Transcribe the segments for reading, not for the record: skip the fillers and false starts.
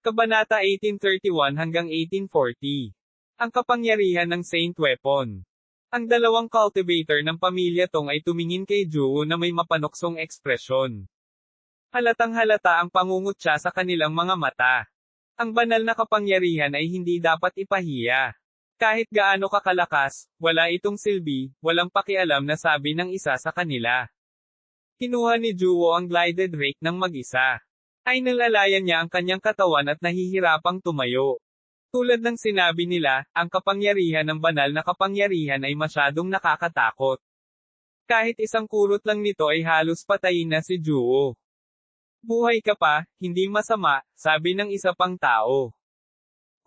Kabanata 1831 hanggang 1840. Ang kapangyarihan ng Saint Weapon. Ang dalawang cultivator ng pamilya Tong ay tumingin kay Juwo na may mapanuksong ekspresyon. Halatang halata ang pangungutya sa kanilang mga mata. Ang banal na kapangyarihan ay hindi dapat ipahiya. Kahit gaano kakalakas, wala itong silbi, walang pakialam na sabi ng isa sa kanila. Kinuha ni Juwo ang glided rake ng mag-isa. Ay nalalayan niya ang kanyang katawan at nahihirapang tumayo. Tulad ng sinabi nila, ang kapangyarihan ng banal na kapangyarihan ay masyadong nakakatakot. Kahit isang kurot lang nito ay halos patayin na si Juwo. Buhay ka pa, hindi masama, sabi ng isa pang tao.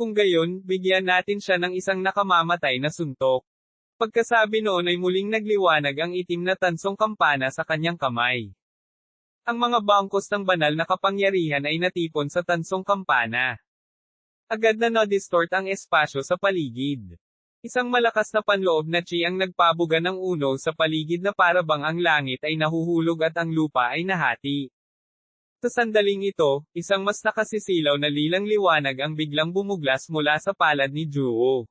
Kung gayon, bigyan natin siya ng isang nakamamatay na suntok. Pagkasabi noon ay muling nagliwanag ang itim na tansong kampana sa kanyang kamay. Ang mga bangkos ng banal na kapangyarihan ay natipon sa tansong kampana. Agad na na-distort ang espasyo sa paligid. Isang malakas na panloob na chi ang nagpabuga ng uno sa paligid na para bang ang langit ay nahuhulog at ang lupa ay nahati. Sa sandaling ito, isang mas nakasisilaw na lilang liwanag ang biglang bumuglas mula sa palad ni Juwo.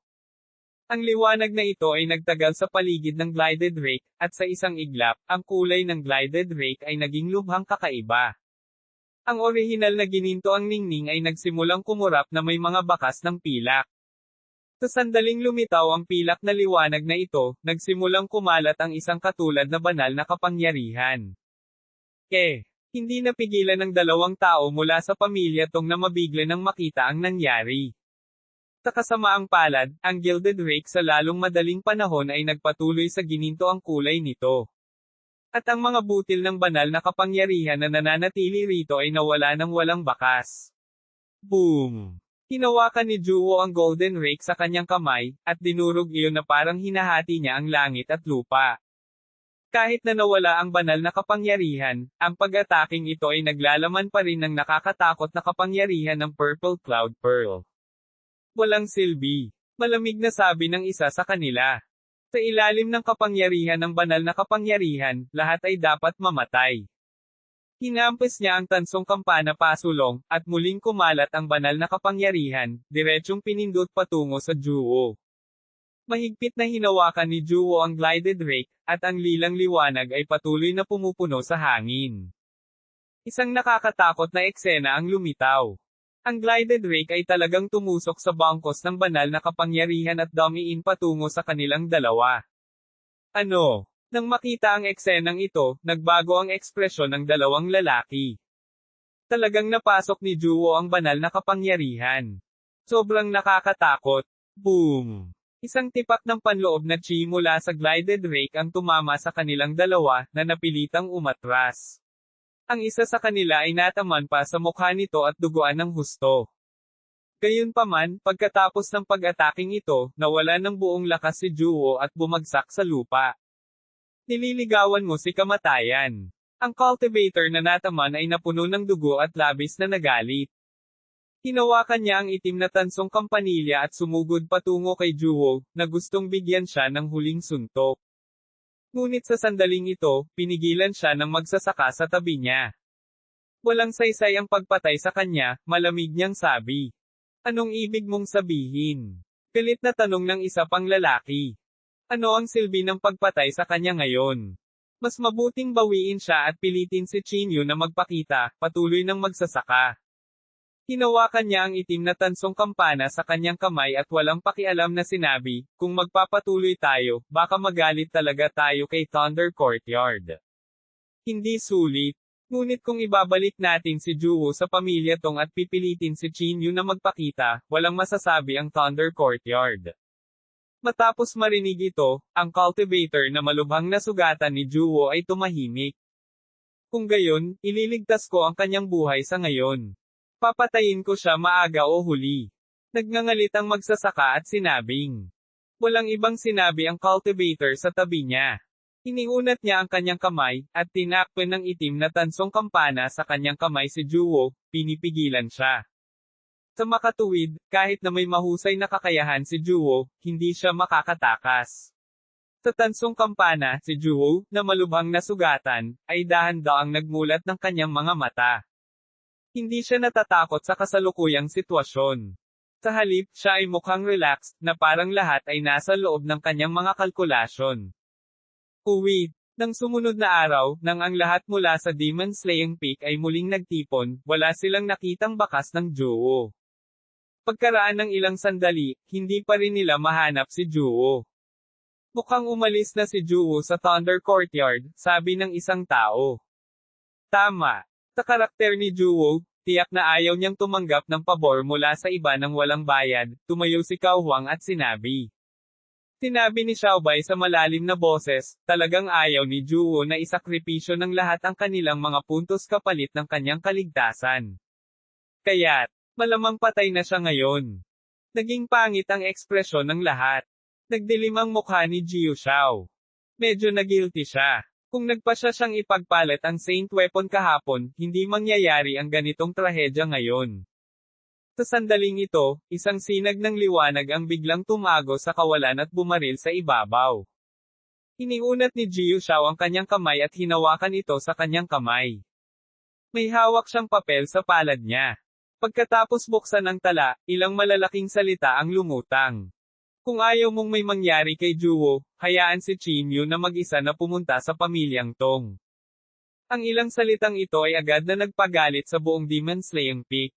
Ang liwanag na ito ay nagtagal sa paligid ng glided rake, at sa isang iglap, ang kulay ng glided rake ay naging lubhang kakaiba. Ang orihinal na gininto ang ningning ay nagsimulang kumurap na may mga bakas ng pilak. Sa sandaling lumitaw ang pilak na liwanag na ito, nagsimulang kumalat ang isang katulad na banal na kapangyarihan. Hindi napigilan ng dalawang tao mula sa pamilya Tong na mabigla nang makita ang nangyari. Sa kasamaang palad, ang gilded rake sa lalong madaling panahon ay nagpatuloy sa gininto ang kulay nito. At ang mga butil ng banal na kapangyarihan na nananatili rito ay nawala ng walang bakas. Boom! Hinawakan ni Juwo ang golden rake sa kanyang kamay, at dinurog iyon na parang hinahati niya ang langit at lupa. Kahit na nawala ang banal na kapangyarihan, ang pag-ataking ito ay naglalaman pa rin ng nakakatakot na kapangyarihan ng Purple Cloud Pearl. Walang silbi. Malamig na sabi ng isa sa kanila. Sa ilalim ng kapangyarihan ng banal na kapangyarihan, lahat ay dapat mamatay. Hinampis niya ang tansong kampana pasulong, at muling kumalat ang banal na kapangyarihan, diretsyong pinindot patungo sa Juwo. Mahigpit na hinawakan ni Juwo ang glided rake, at ang lilang liwanag ay patuloy na pumupuno sa hangin. Isang nakakatakot na eksena ang lumitaw. Ang glided rake ay talagang tumusok sa bangkos ng banal na kapangyarihan at dumiin patungo sa kanilang dalawa. Nang makita ang eksenang ito, nagbago ang ekspresyon ng dalawang lalaki. Talagang napasok ni Juwo ang banal na kapangyarihan. Sobrang nakakatakot. Boom! Isang tipak ng panloob na chi mula sa glided rake ang tumama sa kanilang dalawa, na napilitang umatras. Ang isa sa kanila ay nataman pa sa mukha nito at duguan ng husto. Gayunpaman, pagkatapos ng pag-ataking ito, nawala ng buong lakas si Juwo at bumagsak sa lupa. Nililigawan mo si kamatayan. Ang cultivator na nataman ay napuno ng dugo at labis na nagalit. Hinawakan niya ang itim na tansong kampanilya at sumugod patungo kay Juwo, na gustong bigyan siya ng huling suntok. Ngunit sa sandaling ito, pinigilan siya ng magsasaka sa tabi niya. Walang saysay ang pagpatay sa kanya, malamig niyang sabi. Anong ibig mong sabihin? Galit na tanong ng isa pang lalaki. Ano ang silbi ng pagpatay sa kanya ngayon? Mas mabuting bawiin siya at pilitin si Chinyu na magpakita, patuloy ng magsasaka. Hinawakan niya ang itim na tansong kampana sa kanyang kamay at walang pakialam na sinabi, kung magpapatuloy tayo, baka magalit talaga tayo kay Thunder Courtyard. Hindi sulit. Ngunit kung ibabalik natin si Juwo sa pamilya Tong at pipilitin si Chinyu na magpakita, walang masasabi ang Thunder Courtyard. Matapos marinig ito, ang cultivator na malubhang nasugatan ni Juwo ay tumahimik. Kung gayon, ililigtas ko ang kanyang buhay sa ngayon. Papatayin ko siya maaga o huli. Nagngangalit ang magsasaka at sinabing. Walang ibang sinabi ang cultivator sa tabi niya. Iniunat niya ang kanyang kamay, at tinakpan ng itim na tansong kampana sa kanyang kamay si Juwo, pinipigilan siya. Sa makatuwid, kahit na may mahusay na kakayahan si Juwo, hindi siya makakatakas. Sa tansong kampana, si Juwo, na malubhang nasugatan, ay dahan-daang nagmulat ng kanyang mga mata. Hindi siya natatakot sa kasalukuyang sitwasyon. Sa halip, siya ay mukhang relaxed, na parang lahat ay nasa loob ng kanyang mga kalkulasyon. Uwi. Nang sumunod na araw, nang ang lahat mula sa Demon Slaying Peak ay muling nagtipon, wala silang nakitang bakas ng Juwo. Pagkaraan ng ilang sandali, hindi pa rin nila mahanap si Juwo. Mukhang umalis na si Juwo sa Thunder Courtyard, sabi ng isang tao. Tama. Sa karakter ni Juwo, tiyak na ayaw niyang tumanggap ng pabor mula sa iba ng walang bayad, tumayo si Cao Huang at sinabi. Sinabi ni Xiaobai sa malalim na boses, talagang ayaw ni Juwo na isakripisyo ng lahat ang kanilang mga puntos kapalit ng kanyang kaligtasan. Kaya't, malamang patay na siya ngayon. Naging pangit ang ekspresyon ng lahat. Nagdilim ang mukha ni Jiu Xiao. Medyo nagilty siya. Kung nagpasya siyang ipagpalit ang Saint Weapon kahapon, hindi mangyayari ang ganitong trahedya ngayon. Sa sandaling ito, isang sinag ng liwanag ang biglang tumago sa kawalan at bumaril sa ibabaw. Iniunat ni Jiu Xiao ang kanyang kamay at hinawakan ito sa kanyang kamay. May hawak siyang papel sa palad niya. Pagkatapos buksan ang tala, ilang malalaking salita ang lumutang. Kung ayaw mong may mangyari kay Juwo, hayaan si Qin Yu na mag-isa na pumunta sa pamilyang Tong. Ang ilang salitang ito ay agad na nagpagalit sa buong Demon Slaying Peak.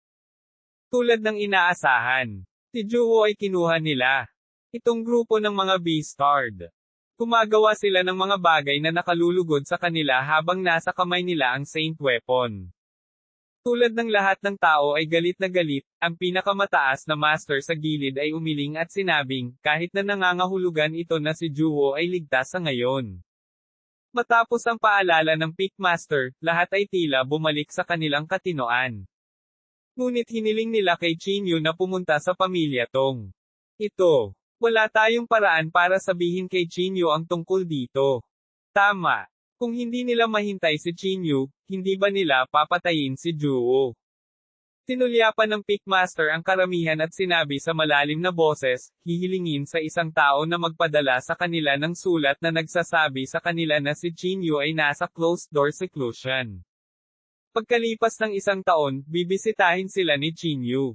Tulad ng inaasahan, si Juwo ay kinuha nila. Itong grupo ng mga Beastard. Gumagawa sila ng mga bagay na nakalulugod sa kanila habang nasa kamay nila ang Saint Weapon. Tulad ng lahat ng tao ay galit na galit, ang pinakamataas na master sa gilid ay umiling at sinabing, kahit na nangangahulugan ito na si Juwo ay ligtas sa ngayon. Matapos ang paalala ng Peak Master, lahat ay tila bumalik sa kanilang katinoan. Ngunit hiniling nila kay Qin Yu na pumunta sa pamilya Tong. Ito, wala tayong paraan para sabihin kay Qin Yu ang tungkol dito. Tama. Kung hindi nila mahintay si Qin Yu, hindi ba nila papatayin si Juwo? Tinulyapan ng Peak Master ang karamihan at sinabi sa malalim na boses, hihilingin sa isang tao na magpadala sa kanila ng sulat na nagsasabi sa kanila na si Qin Yu ay nasa closed-door seclusion. Pagkalipas ng isang taon, bibisitahin sila ni Qin Yu.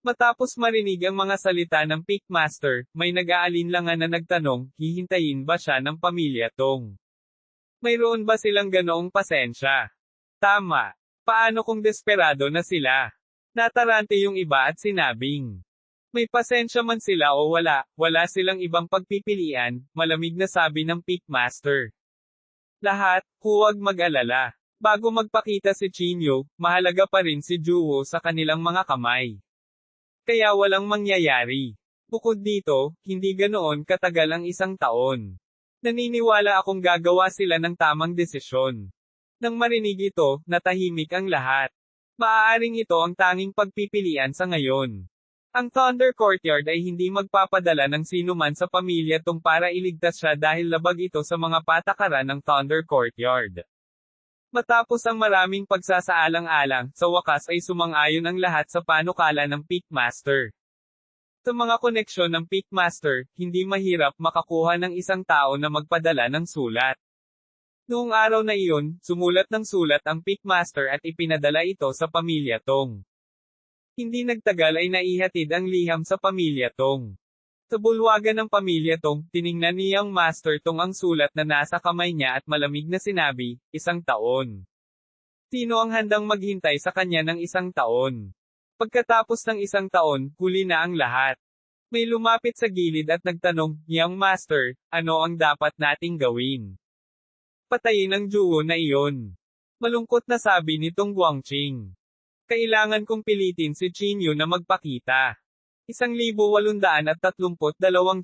Matapos marinig ang mga salita ng Peak Master, may nag-aalinlangan na nagtanong, hihintayin ba siya ng pamilya Tong? Mayroon ba silang ganoong pasensya? Tama. Paano kung desperado na sila? Natarante yung iba at sinabing. May pasensya man sila o wala, wala silang ibang pagpipilian, malamig na sabi ng Peak Master. Lahat, huwag mag-alala. Bago magpakita si Qin Yu, mahalaga pa rin si Juwo sa kanilang mga kamay. Kaya walang mangyayari. Bukod dito, hindi ganoon katagal ang isang taon. Naniniwala akong gagawa sila ng tamang desisyon. Nang marinig ito, natahimik ang lahat. Maaaring ito ang tanging pagpipilian sa ngayon. Ang Thunder Courtyard ay hindi magpapadala ng sinuman sa pamilya Tong para iligtas siya dahil labag ito sa mga patakaran ng Thunder Courtyard. Matapos ang maraming pagsasaalang-alang, sa wakas ay sumang-ayon ang lahat sa panukala ng Peak Master. Sa mga koneksyon ng Peak Master, hindi mahirap makakuha ng isang tao na magpadala ng sulat. Noong araw na iyon, sumulat ng sulat ang Peak Master at ipinadala ito sa pamilya Tong. Hindi nagtagal ay naihatid ang liham sa pamilya Tong. Sa bulwagan ng pamilya Tong, tiningnan niyang Master Tong ang sulat na nasa kamay niya at malamig na sinabi, 1 taon. Sino ang handang maghintay sa kanya ng 1 taon? Pagkatapos ng 1 taon, huli na ang lahat. May lumapit sa gilid at nagtanong, Young Master, ano ang dapat nating gawin? Patayin ang Juwo na iyon. Malungkot na sabi ni Tong Guangqing. Kailangan kong pilitin si Qin Yu na magpakita. 1,832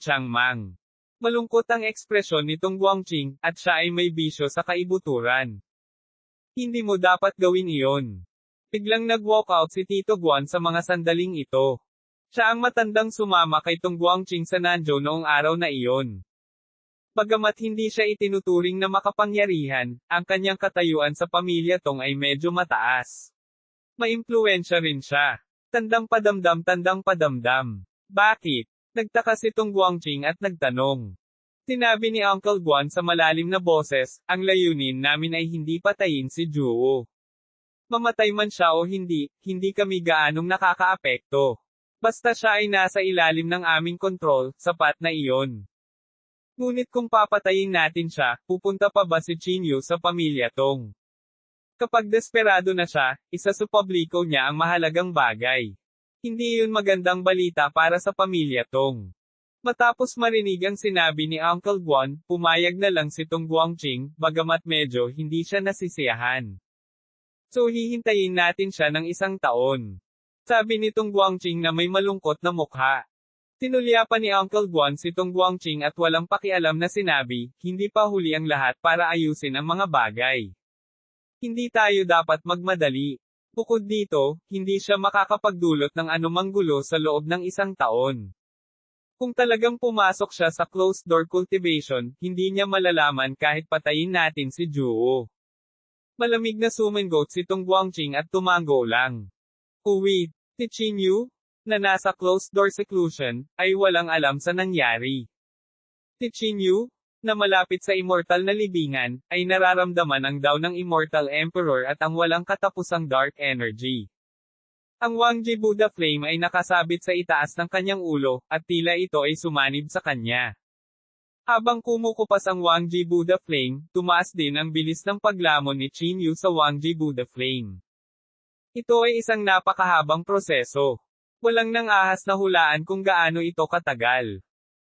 Changmang. Malungkot ang ekspresyon nitong Guangqing, at siya ay may bisyo sa kaibuturan. Hindi mo dapat gawin iyon. Biglang nag-walk out si Tito Guan sa mga sandaling ito. Siya ang matandang sumama kay Tong Guangqing sa Nanzhou noong araw na iyon. Bagamat hindi siya itinuturing na makapangyarihan, ang kanyang katayuan sa pamilya Tong ay medyo mataas. Maimpluwensya rin siya. Tandang padamdam. Bakit? Nagtaka si Tong Guangqing at nagtanong. Sinabi ni Uncle Guan sa malalim na boses, ang layunin namin ay hindi patayin si Juwo. Mamatay man siya o hindi, hindi kami gaanong nakakaapekto. Basta siya ay nasa ilalim ng aming kontrol, sapat na iyon. Ngunit kung papatayin natin siya, pupunta pa ba si Chinyu sa pamilya Tong? Kapag desperado na siya, isa sa publiko niya ang mahalagang bagay. Hindi yun magandang balita para sa pamilya Tong. Matapos marinig ang sinabi ni Uncle Guan, pumayag na lang si Tong Guangqing, bagamat medyo hindi siya nasisiyahan. So hihintayin natin siya ng 1 taon. Sabi ni Tong Guangqing na may malungkot na mukha. Tinulya pa ni Uncle Guan si Tong Guangqing at walang pakialam na sinabi, hindi pa huli ang lahat para ayusin ang mga bagay. Hindi tayo dapat magmadali. Bukod dito, hindi siya makakapagdulot ng anumang gulo sa loob ng 1 taon. Kung talagang pumasok siya sa closed-door cultivation, hindi niya malalaman kahit patayin natin si Juo. Malamig na sumingot si Tong Guangqing at tumango lang. Uwi, si Chinyu, na nasa closed-door seclusion, ay walang alam sa nangyari. Si Chinyu, na malapit sa immortal na libingan, ay nararamdaman ang daw ng Immortal Emperor at ang walang katapusang dark energy. Ang Wangji Buddha Flame ay nakasabit sa itaas ng kanyang ulo, at tila ito ay sumanib sa kanya. Habang kumukupas ang Wangji Buddha Flame, tumaas din ang bilis ng paglamon ni Chinyu sa Wangji Buddha Flame. Ito ay isang napakahabang proseso. Walang nang-ahas na hulaan kung gaano ito katagal.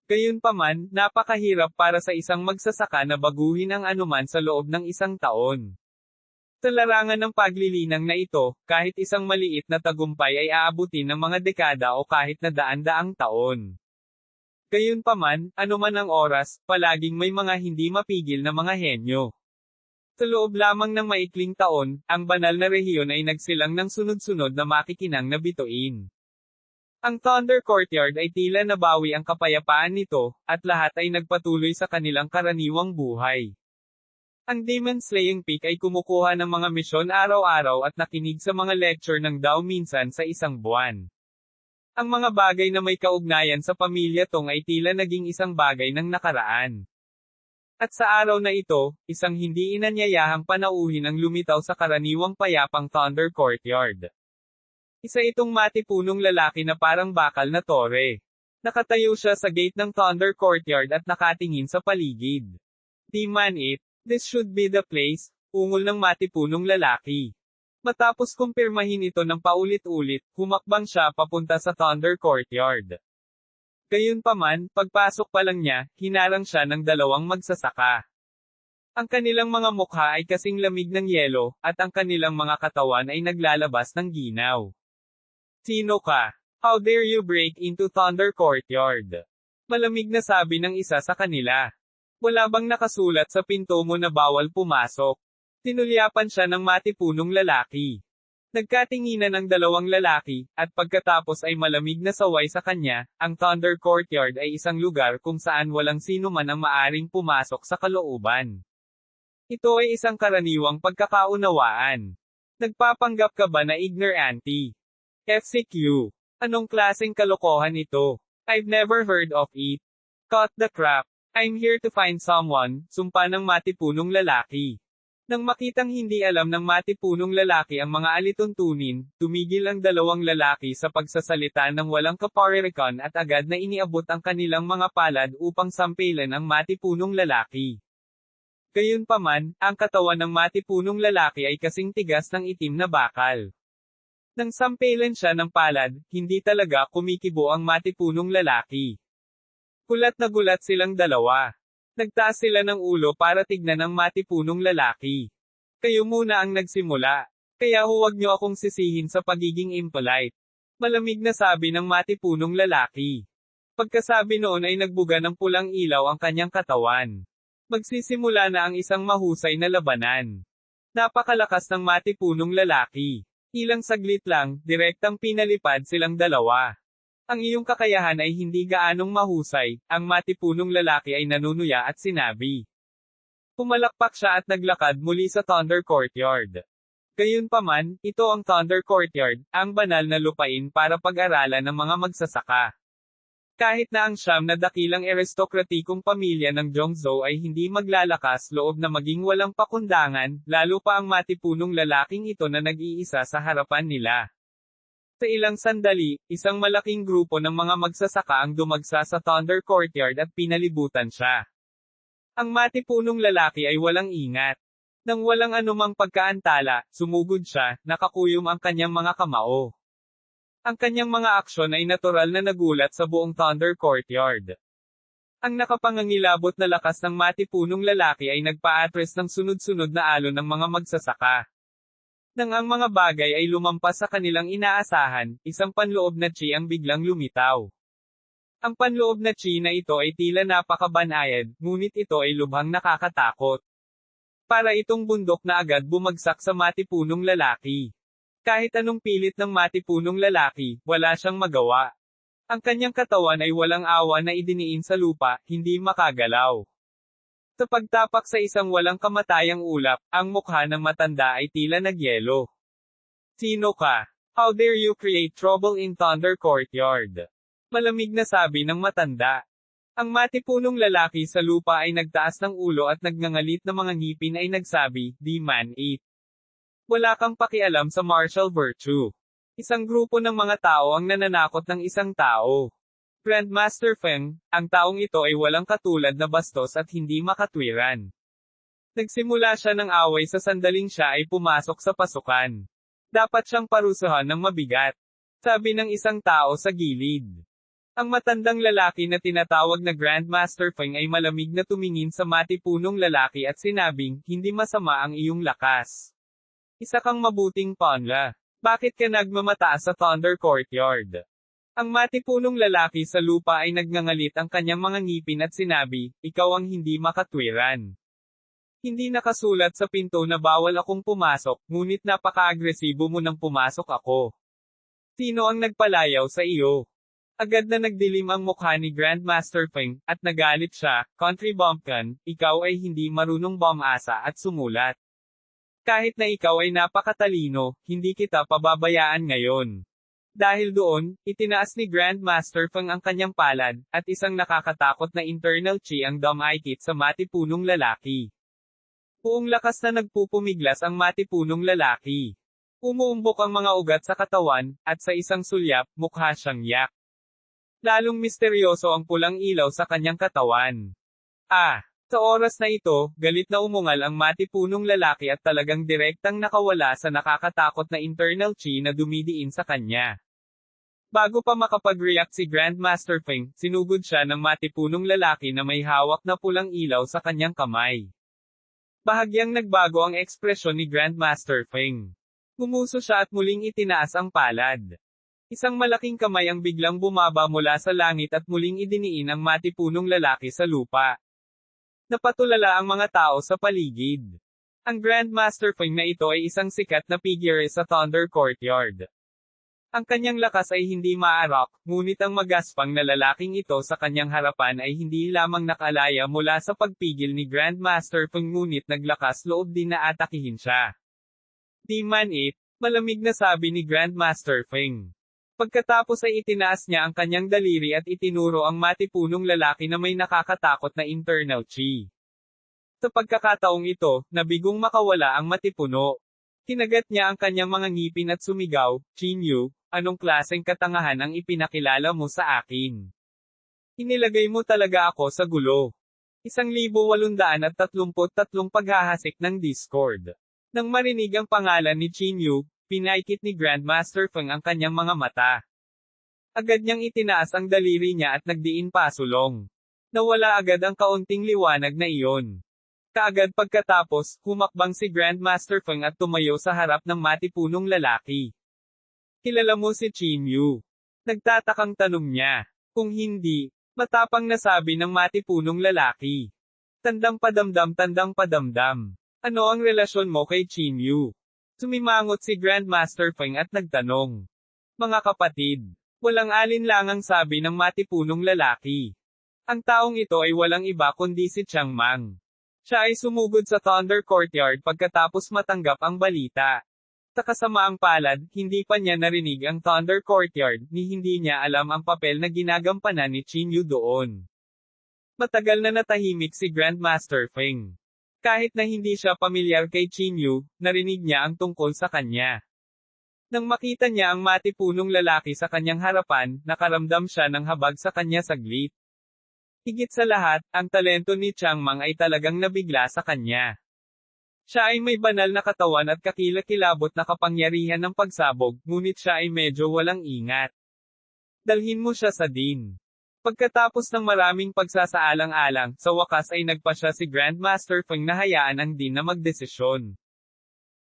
Gayunpaman, napakahirap para sa isang magsasaka na baguhin ang anuman sa loob ng 1 taon. Sa larangan ng paglilinang na ito, kahit isang maliit na tagumpay ay aabutin ng mga dekada o kahit na daan-daang taon. Gayunpaman, anuman ang oras, palaging may mga hindi mapigil na mga henyo. Sa loob lamang ng maikling taon, ang banal na rehiyon ay nagsilang ng sunod-sunod na makikinang na bituin. Ang Thunder Courtyard ay tila nabawi ang kapayapaan nito, at lahat ay nagpatuloy sa kanilang karaniwang buhay. Ang Demon Slaying Peak ay kumukuha ng mga misyon araw-araw at nakinig sa mga lecture ng Dao minsan sa 1 buwan. Ang mga bagay na may kaugnayan sa pamilya Tong ay tila naging isang bagay ng nakaraan. At sa araw na ito, isang hindi inanyayahang panauhin ang lumitaw sa karaniwang payapang Thunder Courtyard. Isa itong matipunong lalaki na parang bakal na tore. Nakatayo siya sa gate ng Thunder Courtyard at nakatingin sa paligid. Di man it, this should be the place, ungol ng matipunong lalaki. Matapos kumpirmahin ito ng paulit-ulit, humakbang siya papunta sa Thunder Courtyard. Gayunpaman, pagpasok pa lang niya, hinarang siya ng 2 magsasaka. Ang kanilang mga mukha ay kasing lamig ng yelo, at ang kanilang mga katawan ay naglalabas ng ginaw. Sino ka? How dare you break into Thunder Courtyard? Malamig na sabi ng isa sa kanila. Wala bang nakasulat sa pinto mo na bawal pumasok? Tinulyapan siya ng matipunong lalaki. Nagkatinginan ang 2 lalaki, at pagkatapos ay malamig na saway sa kanya, ang Thunder Courtyard ay isang lugar kung saan walang sino man ang maaring pumasok sa kalooban. Ito ay isang karaniwang pagkakaunawaan. Nagpapanggap ka ba na ignorante? FCQ. Anong klaseng kalokohan ito? I've never heard of it. Cut the crap. I'm here to find someone, sumpa ng matipunong lalaki. Nang makitang hindi alam ng matipunong lalaki ang mga alituntunin, tumigil ang 2 lalaki sa pagsasalita ng walang kaparirikan at agad na iniabot ang kanilang mga palad upang sampilan ang matipunong lalaki. Gayunpaman, ang katawan ng matipunong lalaki ay kasing tigas ng itim na bakal. Nang sampilan siya ng palad, hindi talaga kumikibo ang matipunong lalaki. Gulat na gulat silang 2. Nagtaas sila ng ulo para tignan ang matipunong lalaki. Kayo muna ang nagsimula. Kaya huwag niyo akong sisihin sa pagiging impolite. Malamig na sabi ng matipunong lalaki. Pagkasabi noon ay nagbuga ng pulang ilaw ang kanyang katawan. Magsisimula na ang isang mahusay na labanan. Napakalakas ng matipunong lalaki. Ilang saglit lang, direktang pinalipad silang 2. Ang iyong kakayahan ay hindi gaanong mahusay, ang matipunong lalaki ay nanunuya at sinabi. Pumalakpak siya at naglakad muli sa Thunder Courtyard. Gayunpaman, ito ang Thunder Courtyard, ang banal na lupain para pag-aralan ng mga magsasaka. Kahit na ang siyam na dakilang aristokratikong pamilya ng Zhongzhou ay hindi maglalakas loob na maging walang pakundangan, lalo pa ang matipunong lalaking ito na nag-iisa sa harapan nila. Sa ilang sandali, isang malaking grupo ng mga magsasaka ang dumagsa sa Thunder Courtyard at pinalibutan siya. Ang matipunong lalaki ay walang ingat. Nang walang anumang pagkaantala, sumugod siya, nakakuyom ang kanyang mga kamao. Ang kanyang mga aksyon ay natural na nagulat sa buong Thunder Courtyard. Ang nakapangangilabot na lakas ng matipunong lalaki ay nagpa-atres ng sunod-sunod na alon ng mga magsasaka. Nang ang mga bagay ay lumampas sa kanilang inaasahan, isang panloob na chi ang biglang lumitaw. Ang panloob na chi na ito ay tila napakabanayad, ngunit ito ay lubhang nakakatakot. Para itong bundok na agad bumagsak sa matipunong lalaki. Kahit anong pilit ng matipunong lalaki, wala siyang magawa. Ang kanyang katawan ay walang awa na idiniin sa lupa, hindi makagalaw. Sa pagtapak sa isang walang kamatayang ulap, ang mukha ng matanda ay tila nagyelo. Sino ka? How dare you create trouble in Thunder Courtyard? Malamig na sabi ng matanda. Ang matipunong lalaki sa lupa ay nagtaas ng ulo at nagngangalit na mga ngipin ay nagsabi, "Di man it. Wala kang pakialam sa martial virtue." Isang grupo ng mga tao ang nananakot ng isang tao. Grandmaster Feng, ang taong ito ay walang katulad na bastos at hindi makatwiran. Nagsimula siya ng away sa sandaling siya ay pumasok sa pasukan. Dapat siyang parusahan ng mabigat. Sabi ng isang tao sa gilid. Ang matandang lalaki na tinatawag na Grandmaster Feng ay malamig na tumingin sa matipunong lalaki at sinabing, "Hindi masama ang iyong lakas. Isa kang mabuting panla. Bakit ka nagmamataas sa Thunder Courtyard?" Ang matipunong lalaki sa lupa ay nagngangalit ang kanyang mga ngipin at sinabi, "Ikaw ang hindi makatwiran. Hindi nakasulat sa pinto na bawal akong pumasok, ngunit napaka-agresibo mo nang pumasok ako. Sino ang nagpalayaw sa iyo?" Agad na nagdilim ang mukha ni Grandmaster Feng, at nagalit siya, "Country bumpkin, ikaw ay hindi marunong bumasa at sumulat. Kahit na ikaw ay napakatalino, hindi kita pababayaan ngayon." Dahil doon, itinaas ni Grandmaster Feng ang kanyang palad, at isang nakakatakot na internal chi ang dumaikit sa matipunong lalaki. Buong lakas na nagpupumiglas ang matipunong lalaki. Umuumbok ang mga ugat sa katawan, at sa isang sulyap, mukha siyang yak. Lalong misteryoso ang pulang ilaw sa kanyang katawan. Sa oras na ito, galit na umungal ang matipunong lalaki at talagang direktang nakawala sa nakakatakot na internal chi na dumidiin sa kanya. Bago pa makapag-react si Grandmaster Feng, sinugod siya ng matipunong lalaki na may hawak na pulang ilaw sa kanyang kamay. Bahagyang nagbago ang ekspresyon ni Grandmaster Feng. Gumuso siya at muling itinaas ang palad. Isang malaking kamay ang biglang bumaba mula sa langit at muling idiniin ang matipunong lalaki sa lupa. Napatulala ang mga tao sa paligid. Ang Grandmaster Feng na ito ay isang sikat na figure sa Thunder Courtyard. Ang kanyang lakas ay hindi maarok, ngunit ang magaspang na lalaking ito sa kanyang harapan ay hindi lamang nakalaya mula sa pagpigil ni Grandmaster Feng ngunit naglakas loob din na atakihin siya. "Di man it," malamig na sabi ni Grandmaster Feng. Pagkatapos ay itinaas niya ang kanyang daliri at itinuro ang matipunong lalaki na may nakakatakot na internal chi. Sa pagkakataong ito, nabigong makawala ang matipuno. Kinagat niya ang kanyang mga ngipin at sumigaw, "Qin Yu, anong klaseng katangahan ang ipinakilala mo sa akin? Inilagay mo talaga ako sa gulo." 1,833 paghahasik ng Discord. Nang marinig ang pangalan ni Qin Yu, pinaikit ni Grandmaster Feng ang kanyang mga mata. Agad niyang itinaas ang daliri niya at nagdiin pasulong. Nawala agad ang kaunting liwanag na iyon. Kaagad pagkatapos, humakbang si Grandmaster Feng at tumayo sa harap ng matipunong lalaki. "Kilala mo si Qin Yu?" Nagtatakang tanong niya. "Kung hindi," matapang na sabi ng matipunong lalaki. Tandang padamdam. "Ano ang relasyon mo kay Qin Yu?" Sumimangot si Grandmaster Feng at nagtanong. "Mga kapatid." Walang alinlangang sabi ng matipunong lalaki. Ang taong ito ay walang iba kundi si Chiang Mang. Siya ay sumugod sa Thunder Courtyard pagkatapos matanggap ang balita. Sa kasamaang palad, hindi pa niya narinig ang Thunder Courtyard, ni hindi niya alam ang papel na ginagampanan ni Qin Yu doon. Matagal na natahimik si Grandmaster Feng. Kahit na hindi siya pamilyar kay Qin Yu, narinig niya ang tungkol sa kanya. Nang makita niya ang matipunong lalaki sa kanyang harapan, nakaramdam siya ng habag sa kanya saglit. Higit sa lahat, ang talento ni Chang Mang ay talagang nabigla sa kanya. Siya ay may banal na katawan at kakilakilabot na kapangyarihan ng pagsabog, ngunit siya ay medyo walang ingat. Dalhin mo siya sa Dean. Pagkatapos ng maraming pagsasaalang-alang, sa wakas ay nagpa siya si Grandmaster Feng na hayaan ang Dean na magdesisyon.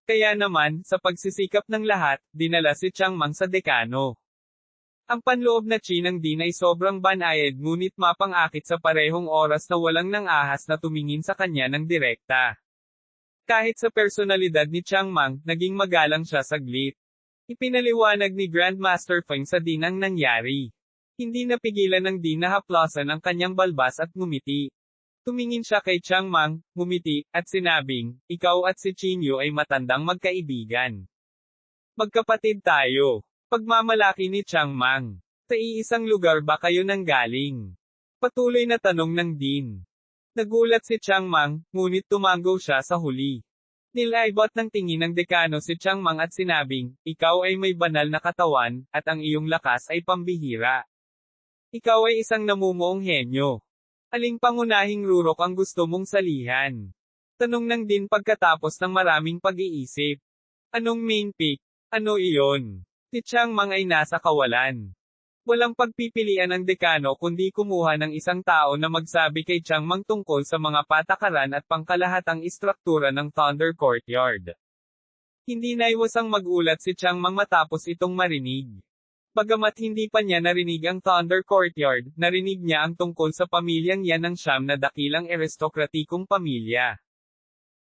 Kaya naman, sa pagsisikap ng lahat, dinala si Chang Mang sa dekano. Ang panloob na Qin ng Dean ay sobrang banayad ngunit mapang-akit sa parehong oras na walang nang ahas na tumingin sa kanya ng direkta. Kahit sa personalidad ni Chang Mang, naging magalang siya saglit. Ipinaliwanag ni Grandmaster Feng sa Dean ang nangyari. Hindi napigilan ng Dean na haplasan ang kanyang balbas at ngumiti. Tumingin siya kay Chang Mang, ngumiti, at sinabing, ikaw at si Qin Yu ay matandang magkaibigan. Magkapatid tayo. Pagmamalaki ni Chang Mang. Sa iisang lugar ba kayo nanggaling? Patuloy na tanong ng Dean. Nagulat si Chang Mang, ngunit tumango siya sa huli. Nilaibot ng tingin ng dekano si Chang Mang at sinabing, ikaw ay may banal na katawan, at ang iyong lakas ay pambihira. Ikaw ay isang namumuong henyo. Aling pangunahing rurok ang gusto mong salihan? Tanong ng Dean pagkatapos ng maraming pag-iisip. Anong main pick? Ano iyon? Si Chang Mang ay nasa kawalan. Walang pagpipilian ng dekano kundi kumuha ng isang tao na magsabi kay Chang Mang tungkol sa mga patakaran at pangkalahatang istruktura ng Thunder Courtyard. Hindi naiwasang magulat si Chang Mang matapos itong marinig. Bagamat hindi pa niya narinig ang Thunder Courtyard, narinig niya ang tungkol sa pamilyang yan ng siyam na dakilang aristokratikong pamilya.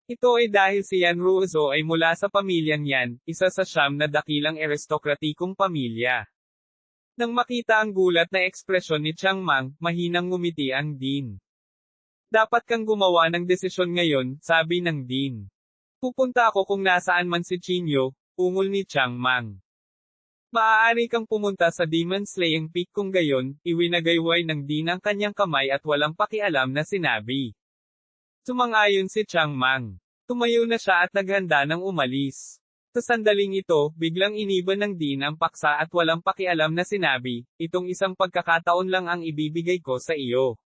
Ito ay dahil si Yan Ruozo ay mula sa pamilyang yan, isa sa siyam na dakilang aristokratikong pamilya. Nang makita ang gulat na ekspresyon ni Chang Mang, mahinang ngumiti ang Dean. Dapat kang gumawa ng desisyon ngayon, sabi ng Dean. Pupunta ako kung nasaan man si Qin Yu, ungol ni Chang Mang. Maaari kang pumunta sa Demon Slaying Peak kung gayon, iwinagayway ng Dean ang kanyang kamay at walang pakialam na sinabi. Sumang-ayon si Chang Mang. Tumayo na siya at naghanda ng umalis. Sa sandaling ito, biglang iniban ng Dean ang paksa at walang pakialam na sinabi, itong isang pagkakataon lang ang ibibigay ko sa iyo.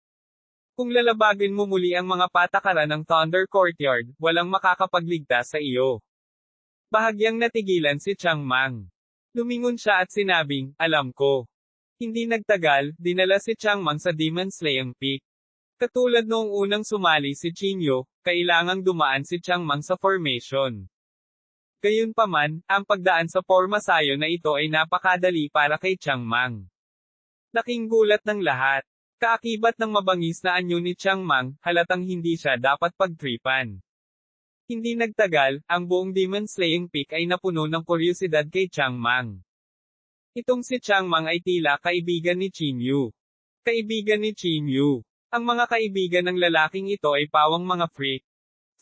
Kung lalabagin mo muli ang mga patakaran ng Thunder Courtyard, walang makakapagligtas sa iyo. Bahagyang natigilan si Chang Mang. Lumingon siya at sinabing, alam ko. Hindi nagtagal, dinala si Chang Mang sa Demon Slaying Peak. Katulad noong unang sumali si Qin Yu, kailangang dumaan si Chang Mang sa formation. Gayunpaman, ang pagdaan sa formasayo na ito ay napakadali para kay Chang Mang. Laking gulat ng lahat. Kaakibat ng mabangis na anyo ni Chang Mang, halatang hindi siya dapat pagtripan. Hindi nagtagal, ang buong Demon Slaying Peak ay napuno ng kuryosidad kay Chang Mang. Itong si Chang Mang ay tila kaibigan ni Qin Yu. Kaibigan ni Qin Yu. Ang mga kaibigan ng lalaking ito ay pawang mga freak.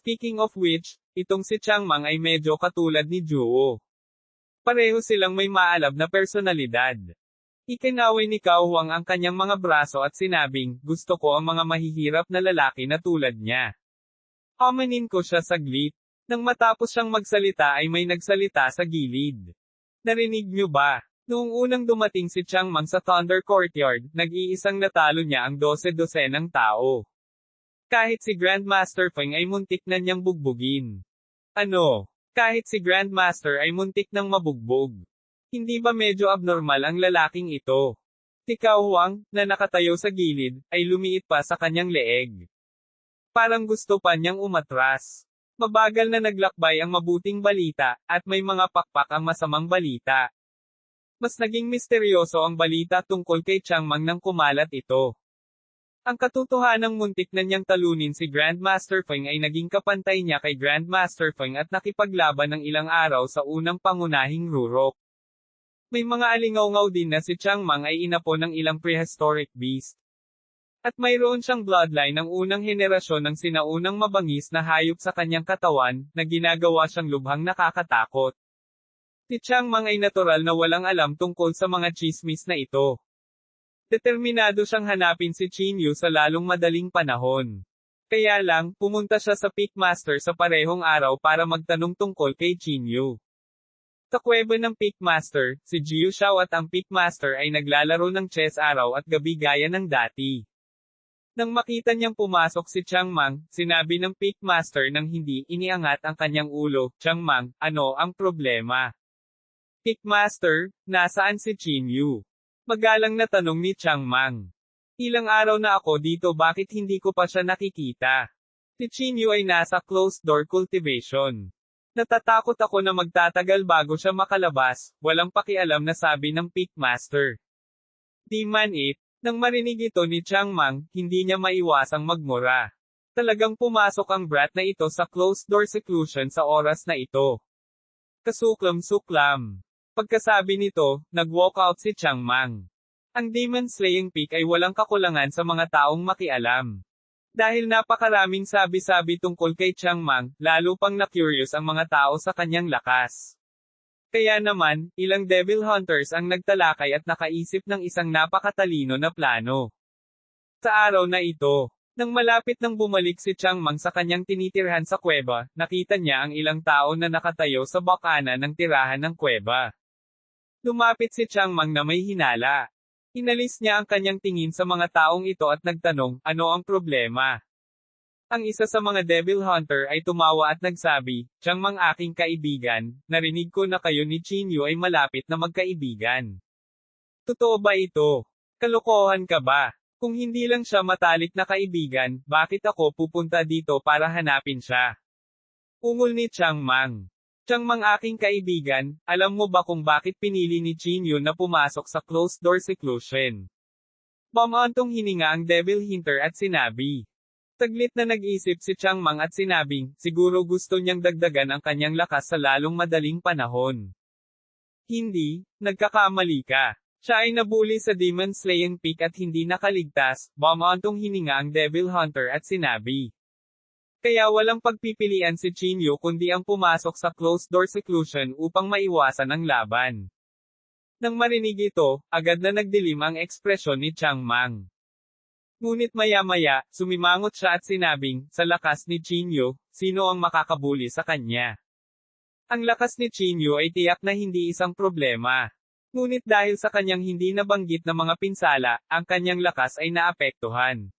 Speaking of which, itong si Chang Mang ay medyo katulad ni Juo. Pareho silang may maalab na personalidad. Ikinaway ni Cao Huang ang kanyang mga braso at sinabing, gusto ko ang mga mahihirap na lalaki na tulad niya. Amanin ko siya saglit. Nang matapos siyang magsalita ay may nagsalita sa gilid. Narinig niyo ba? Noong unang dumating si Chang Mang sa Thunder Courtyard, nag-iisang natalo niya ang 12-dosenang tao. Kahit si Grandmaster Feng ay muntik na niyang bugbugin. Ano? Kahit si Grandmaster ay muntik nang mabugbog. Hindi ba medyo abnormal ang lalaking ito? Si Cao Huang, na nakatayo sa gilid, ay lumiit pa sa kanyang leeg. Parang gusto pa niyang umatras. Mabagal na naglakbay ang mabuting balita, at may mga pakpak ang masamang balita. Mas naging misteryoso ang balita tungkol kay Chang Mang nang kumalat ito. Ang katotohanang muntik na niyang talunin si Grandmaster Feng ay naging kapantay niya kay Grandmaster Feng at nakipaglaban ng ilang araw sa unang pangunahing rurok. May mga alingaw-ngaw din na si Chang Mang ay inapo ng ilang prehistoric beast. At mayroon siyang bloodline ng unang henerasyon ng sinaunang mabangis na hayop sa kanyang katawan, na ginagawa siyang lubhang nakakatakot. Si Changmang ay natural na walang alam tungkol sa mga tsismis na ito. Determinado siyang hanapin si Chinyu sa lalong madaling panahon. Kaya lang, pumunta siya sa Peakmaster sa parehong araw para magtanong tungkol kay Chinyu. Sa kuweba ng Peakmaster, si Jiu Shao at ang Peakmaster ay naglalaro ng chess araw at gabi gaya ng dati. Nang makita niyang pumasok si Changmang, sinabi ng Peakmaster nang hindi iniangat ang kanyang ulo, "Changmang, ano ang problema?" "Peakmaster, nasaan si Chinyu?" Magalang na tanong ni Changmang. "Ilang araw na ako dito, bakit hindi ko pa siya nakikita?" Si Chinyu ay nasa closed-door cultivation. "Natatakot ako na magtatagal bago siya makalabas," walang pakialam na sabi ng Peakmaster. Di man it, nang marinig ito ni Changmang, hindi niya maiwasang magmura. Talagang pumasok ang brat na ito sa closed-door seclusion sa oras na ito. Kasuklam-suklam. Pagkasabi nito, nag-walk out si Changmang. Ang Demon Slaying Peak ay walang kakulangan sa mga taong makialam. Dahil napakaraming sabi-sabi tungkol kay Changmang, lalo pang na-curious ang mga tao sa kanyang lakas. Kaya naman, ilang Devil Hunters ang nagtalakay at nakaisip ng isang napakatalino na plano. Sa araw na ito, nang malapit nang bumalik si Changmang sa kanyang tinitirhan sa kuweba, nakita niya ang ilang tao na nakatayo sa bakana ng tirahan ng kuweba. Lumapit si Changmang na may hinala. Inalis niya ang kanyang tingin sa mga taong ito at nagtanong, "Ano ang problema?" Ang isa sa mga Devil Hunter ay tumawa at nagsabi, "Changmang, aking kaibigan, narinig ko na kayo ni Chinyu ay malapit na magkaibigan. Totoo ba ito? Kalokohan ka ba? Kung hindi lang siya matalik na kaibigan, bakit ako pupunta dito para hanapin siya?" Ungol ni Changmang. "Changmang, aking kaibigan, alam mo ba kung bakit pinili ni Chinyu na pumasok sa closed-door seclusion?" Bumantong hininga ang Devil Hunter at sinabi. Saglit na nag-isip si Changmang at sinabing, siguro gusto niyang dagdagan ang kanyang lakas sa lalong madaling panahon. Hindi, nagkakamali ka. Siya ay nabuli sa Demon Slaying Peak at hindi nakaligtas, bumantong hininga ang Devil Hunter at sinabi. Kaya walang pagpipilian si Chinyu kundi ang pumasok sa closed-door seclusion upang maiwasan ang laban. Nang marinig ito, agad na nagdilim ang ekspresyon ni Changmang. Ngunit maya-maya, sumimangot siya at sinabing, sa lakas ni Chinyu, sino ang makakabuli sa kanya? Ang lakas ni Chinyu ay tiyak na hindi isang problema. Ngunit dahil sa kanyang hindi nabanggit na mga pinsala, ang kanyang lakas ay naapektuhan.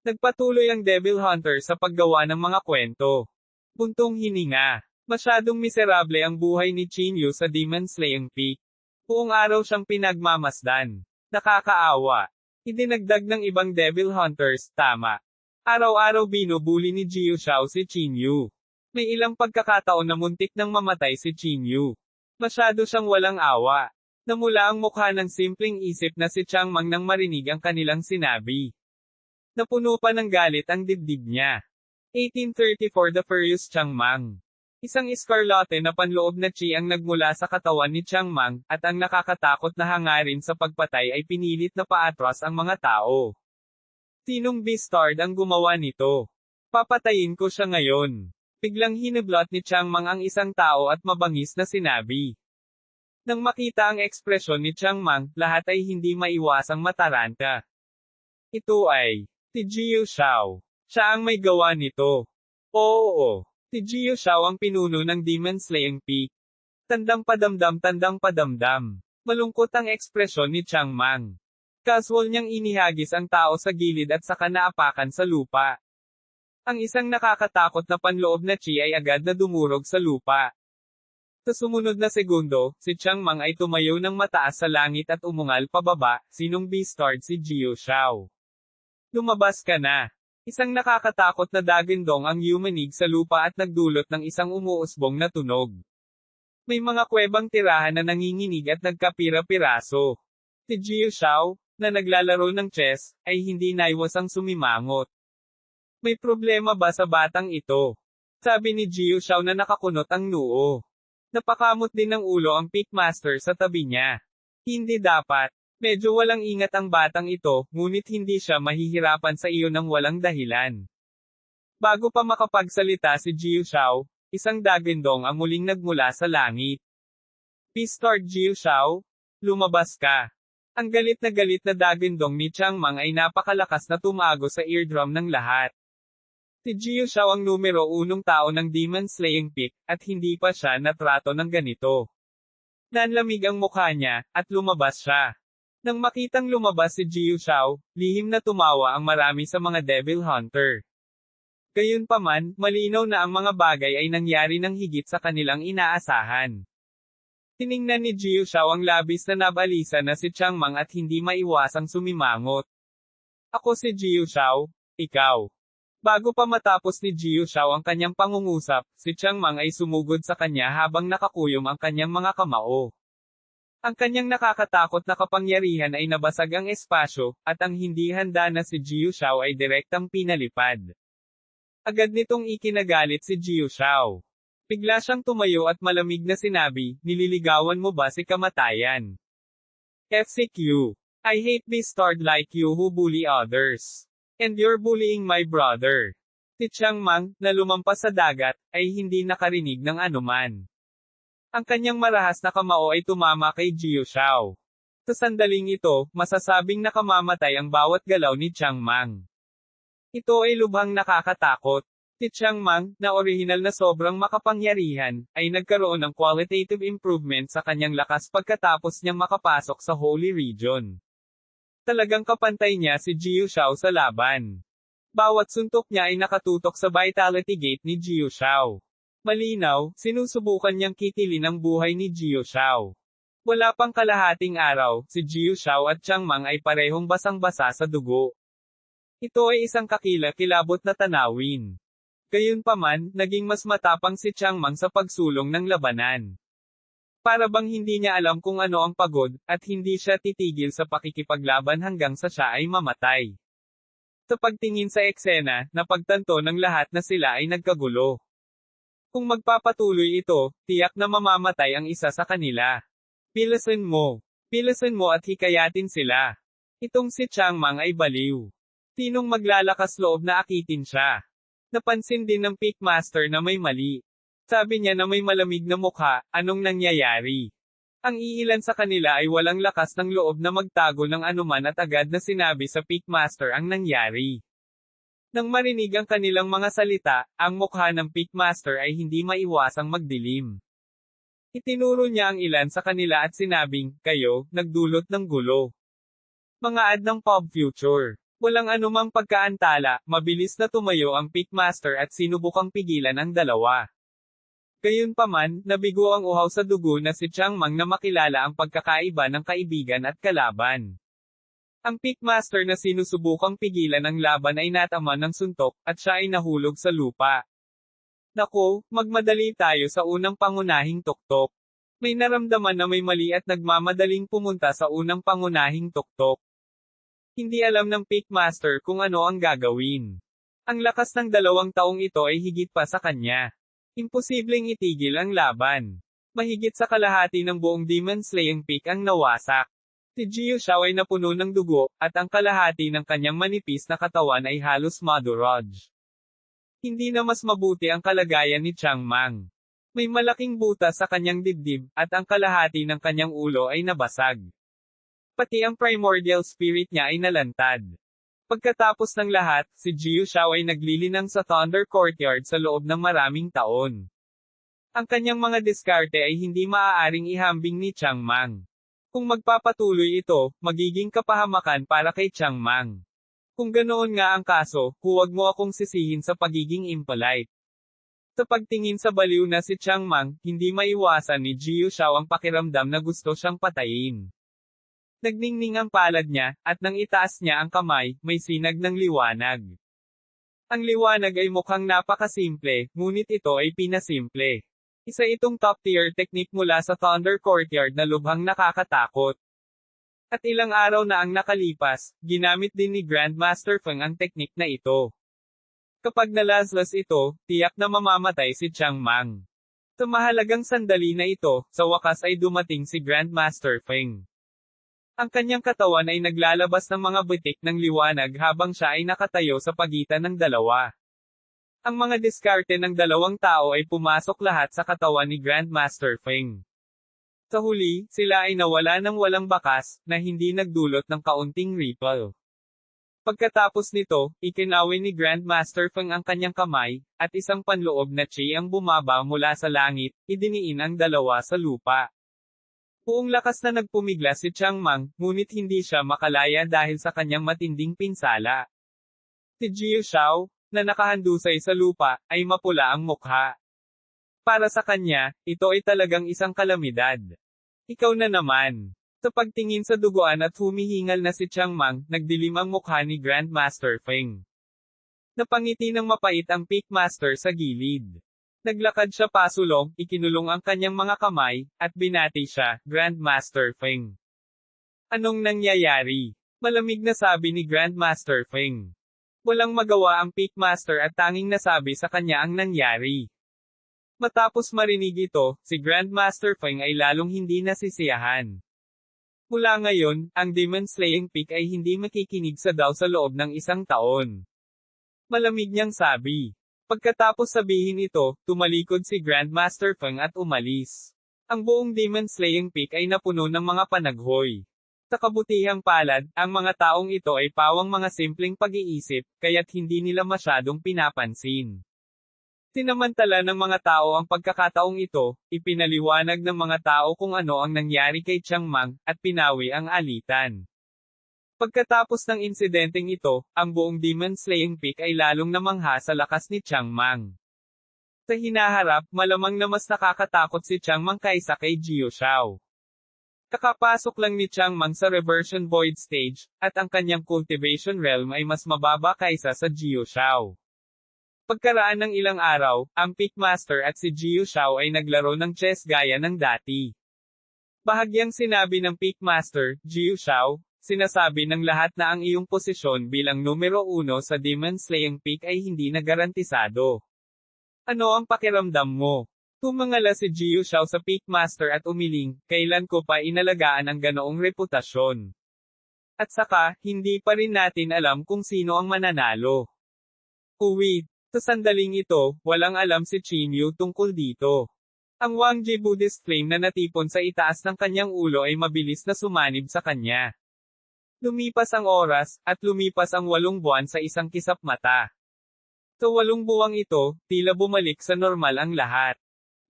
Nagpatuloy ang Devil Hunter sa paggawa ng mga kwento. Buntong hininga. Masyadong miserable ang buhay ni Chinyu sa Demon Slaying Peak. Buong araw siyang pinagmamasdan. Nakakaawa. Idinagdag ng ibang Devil Hunters, tama. Araw-araw binubuli ni Jiu Shao si Chinyu. May ilang pagkakataon na muntik nang mamatay si Chinyu. Masyado siyang walang awa. Namula ang mukha ng simpleng isip na si Changmang nang marinig ang kanilang sinabi. Napuno pa ng galit ang dibdib niya. 1834 The Furious Changmang. Isang iskarlate na panloob na chi ang nagmula sa katawan ni Changmang, at ang nakakatakot na hangarin sa pagpatay ay pinilit na paatras ang mga tao. Sinong bastard ang gumawa nito? Papatayin ko siya ngayon. Biglang hiniblot ni Changmang ang isang tao at mabangis na sinabi. Nang makita ang ekspresyon ni Changmang, lahat ay hindi maiwasang mataranta. Ito ay, si Jiu Shao. Siya ang may gawa nito. Oo. Si Jiu Shao ang pinuno ng Demon Slaying Peak. Tandang padamdam. Malungkot ang ekspresyon ni Changmang. Casual niyang inihagis ang tao sa gilid at saka naapakan sa lupa. Ang isang nakakatakot na panloob na chi ay agad na dumurog sa lupa. Sa sumunod na segundo, si Changmang ay tumayo ng mataas sa langit at umungal pababa, sinong bastard si Jiu Shao. Lumabas ka na. Isang nakakatakot na dagindong ang yumanig sa lupa at nagdulot ng isang umuusbong na tunog. May mga kuwebang tirahan na nanginginig at nagkapira-piraso. Si Jiu Shao, na naglalaro ng chess, ay hindi naiwasang sumimangot. May problema ba sa batang ito? Sabi ni Jiu Shao na nakakunot ang noo. Napakamot din ng ulo ang Peakmaster sa tabi niya. Hindi dapat. Medyo walang ingat ang batang ito, ngunit hindi siya mahihirapan sa iyo ng walang dahilan. Bago pa makapagsalita si Jiu Shao, isang dagindong ang muling nagmula sa langit. P-Star Jiu Shao? Lumabas ka. Ang galit na dagindong ni Chang Mang ay napakalakas na tumago sa eardrum ng lahat. Si Jiu Shao ang numero 1 tao ng Demon Slaying Peak, at hindi pa siya natrato ng ganito. Nanlamig ang mukha niya, at lumabas siya. Nang makitang lumabas si Jiu Shao, lihim na tumawa ang marami sa mga Devil Hunter. Gayunpaman, malinaw na ang mga bagay ay nangyari ng higit sa kanilang inaasahan. Tiningnan ni Jiu Shao ang labis na nabalisa na si Chang Mang at hindi maiwasang sumimangot. Ako si Jiu Shao, ikaw. Bago pa matapos ni Jiu Shao ang kanyang pangungusap, si Chang Mang ay sumugod sa kanya habang nakakuyom ang kanyang mga kamao. Ang kanyang nakakatakot na kapangyarihan ay nabasag ang espasyo, at ang hindi handa na si Jiu Shao ay direktang pinalipad. Agad nitong ikinagalit si Jiu Shao. Bigla siyang tumayo at malamig na sinabi, nililigawan mo ba si kamatayan? FCQ. I hate beastard like you who bully others. And you're bullying my brother. Si Chang Mang, na lumampas sa dagat, ay hindi nakarinig ng anuman. Ang kanyang marahas na kamao ay tumama kay Jiu Shao. Sa sandaling ito, masasabing nakamamatay ang bawat galaw ni Chang Mang. Ito ay lubhang nakakatakot. Si Chang Mang, na orihinal na sobrang makapangyarihan, ay nagkaroon ng qualitative improvement sa kanyang lakas pagkatapos niyang makapasok sa Holy Region. Talagang kapantay niya si Jiu Shao sa laban. Bawat suntok niya ay nakatutok sa Vitality Gate ni Jiu Shao. Malinaw, sinusubukan niyang kitilin ang buhay ni Jiu Shao. Wala pang kalahating araw, si Jiu Shao at Chang Mang ay parehong basang-basa sa dugo. Ito ay isang kakilakilabot na tanawin. Gayunpaman, naging mas matapang si Chang Mang sa pagsulong ng labanan. Para bang hindi niya alam kung ano ang pagod, at hindi siya titigil sa pakikipaglaban hanggang sa siya ay mamatay. Sa pagtingin sa eksena, napagtanto ng lahat na sila ay nagkagulo. Kung magpapatuloy ito, tiyak na mamamatay ang isa sa kanila. Pilasan mo at hikayatin sila. Itong si Chang Mang ay baliw. Sinong maglalakas loob na akitin siya? Napansin din ng Pitmaster na may mali. Sabi niya na may malamig na mukha, anong nangyayari? Ang iilan sa kanila ay walang lakas ng loob na magtago ng anuman at agad na sinabi sa Pitmaster ang nangyari. Nang marinig ang kanilang mga salita, ang mukha ng Pitmaster ay hindi maiwasang magdilim. Itinuro niya ang ilan sa kanila at sinabing, kayo, nagdulot ng gulo. Mga ad ng Pop Future. Walang anumang pagkaantala, mabilis na tumayo ang Pitmaster at sinubukang pigilan ang dalawa. Gayunpaman, nabigo ang uhaw sa dugo na si Chang Mang na makilala ang pagkakaiba ng kaibigan at kalaban. Ang Pitmaster na sinusubukang pigilan ang laban ay natama ng suntok, at siya ay nahulog sa lupa. Nako, magmadali tayo sa unang pangunahing tuktok. May naramdaman na may mali at nagmamadaling pumunta sa unang pangunahing tuktok. Hindi alam ng Pitmaster kung ano ang gagawin. Ang lakas ng 2 taong ito ay higit pa sa kanya. Imposibleng itigil ang laban. Mahigit sa kalahati ng buong Demon Slaying Peak ang nawasak. Si Jiu Shao ay napuno ng dugo, at ang kalahati ng kanyang manipis na katawan ay halos madurog. Hindi na mas mabuti ang kalagayan ni Chang Mang. May malaking butas sa kanyang dibdib, at ang kalahati ng kanyang ulo ay nabasag. Pati ang primordial spirit niya ay nalantad. Pagkatapos ng lahat, si Jiu Shao ay naglilinang sa Thunder Courtyard sa loob ng maraming taon. Ang kanyang mga diskarte ay hindi maaaring ihambing ni Chang Mang. Kung magpapatuloy ito, magiging kapahamakan para kay Chang Mang. Kung ganoon nga ang kaso, huwag mo akong sisihin sa pagiging impolite. Sa pagtingin sa baliw na si Chang Mang, hindi maiwasan ni Jiu Shao ang pakiramdam na gusto siyang patayin. Nagningning ang palad niya, at nang itaas niya ang kamay, may sinag ng liwanag. Ang liwanag ay mukhang napakasimple, ngunit ito ay pinasimple. Isa itong top-tier technique mula sa Thunder Courtyard na lubhang nakakatakot. At ilang araw na ang nakalipas, ginamit din ni Grandmaster Feng ang technique na ito. Kapag nalaslas ito, tiyak na mamamatay si Chang Mang. Sa mahalagang sandali na ito, sa wakas ay dumating si Grandmaster Feng. Ang kanyang katawan ay naglalabas ng mga butik ng liwanag habang siya ay nakatayo sa pagitan ng dalawa. Ang mga diskarte ng 2 tao ay pumasok lahat sa katawan ni Grandmaster Feng. Sa huli, sila ay nawala ng walang bakas, na hindi nagdulot ng kaunting ripple. Pagkatapos nito, ikinawin ni Grandmaster Feng ang kanyang kamay, at isang panloob na chi ang bumaba mula sa langit, idiniin ang dalawa sa lupa. Buong lakas na nagpumigla si Chang Mang, ngunit hindi siya makalaya dahil sa kanyang matinding pinsala. Si Jiu Shao, na nakahandusay sa lupa, ay mapula ang mukha. Para sa kanya, ito ay talagang isang kalamidad. Ikaw na naman. Sa pagtingin sa duguan at humihingal na si Chang Mang, nagdilim ang mukha ni Grandmaster Feng. Napangiti ng mapait ang Peakmaster sa gilid. Naglakad siya pasulong, ikinulong ang kanyang mga kamay, at binati siya, Grandmaster Feng. Anong nangyayari? Malamig na sabi ni Grandmaster Feng. Walang magawa ang Peakmaster at tanging nasabi sa kanya ang nangyari. Matapos marinig ito, si Grandmaster Feng ay lalong hindi nasisiyahan. Mula ngayon, ang Demon Slaying Peak ay hindi makikinig sa daw sa loob ng 1 taon. Malamig niyang sabi. Pagkatapos sabihin ito, tumalikod si Grandmaster Feng at umalis. Ang buong Demon Slaying Peak ay napuno ng mga panaghoy. Sa kabutihang palad, ang mga taong ito ay pawang mga simpleng pag-iisip, kaya't hindi nila masyadong pinapansin. Sinamantala ng mga tao ang pagkakataong ito, ipinaliwanag ng mga tao kung ano ang nangyari kay Chang Mang, at pinawi ang alitan. Pagkatapos ng insidenteng ito, ang buong Demon Slaying Peak ay lalong namangha sa lakas ni Chang Mang. Sa hinaharap, malamang na mas nakakatakot si Chang Mang kaysa kay Jiu Shao. Kakapasok lang ni Chang Mang sa Reversion Void Stage, at ang kanyang Cultivation Realm ay mas mababa kaysa sa Jiu Shao. Pagkaraan ng ilang araw, ang Peakmaster at si Jiu Shao ay naglaro ng chess gaya ng dati. Bahagyang sinabi ng Peakmaster, Jiu Shao, sinasabi ng lahat na ang iyong posisyon bilang numero 1 sa Demon Slaying Peak ay hindi na garantisado. Ano ang pakiramdam mo? Tumangala si Jiu Shao sa Peakmaster at umiling, kailan ko pa inalagaan ang ganoong reputasyon. At saka, hindi pa rin natin alam kung sino ang mananalo. Uwit. Sa sandaling ito, walang alam si Qin Yu tungkol dito. Ang Wangji Buddhist flame na natipon sa itaas ng kanyang ulo ay mabilis na sumanib sa kanya. Lumipas ang oras, at lumipas ang 8 buwan sa isang kisap mata. Sa 8 buwang ito, tila bumalik sa normal ang lahat.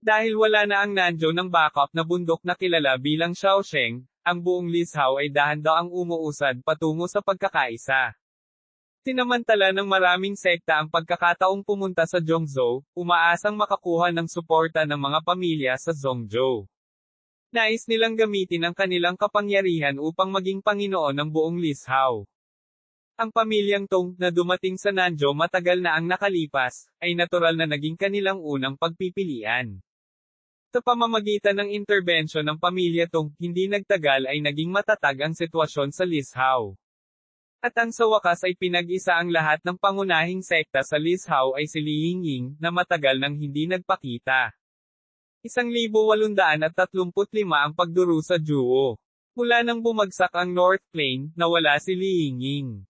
Dahil wala na ang nanjo ng backup na bundok na kilala bilang Shaosheng, ang buong Lishao ay dahan-daang umuusad patungo sa pagkakaisa. Sinamantala ng maraming sekta ang pagkakataong pumunta sa Zhongzhou, umaasang makakuha ng suporta ng mga pamilya sa Zhongzhou. Nais nilang gamitin ang kanilang kapangyarihan upang maging Panginoon ng buong Lishao. Ang pamilyang Tong, na dumating sa Nanzhou matagal na ang nakalipas, ay natural na naging kanilang unang pagpipilian. Sa pamamagitan ng interbensyon ng pamilya Tong, hindi nagtagal ay naging matatag ang sitwasyon sa Lishao. At ang sa wakas ay pinag-isa ang lahat ng pangunahing sekta sa Lishao ay si Li Yingying, na matagal nang hindi nagpakita. 1835 ang pagduru sa Juo. Mula nang bumagsak ang North Plain, nawala si Li Yingying.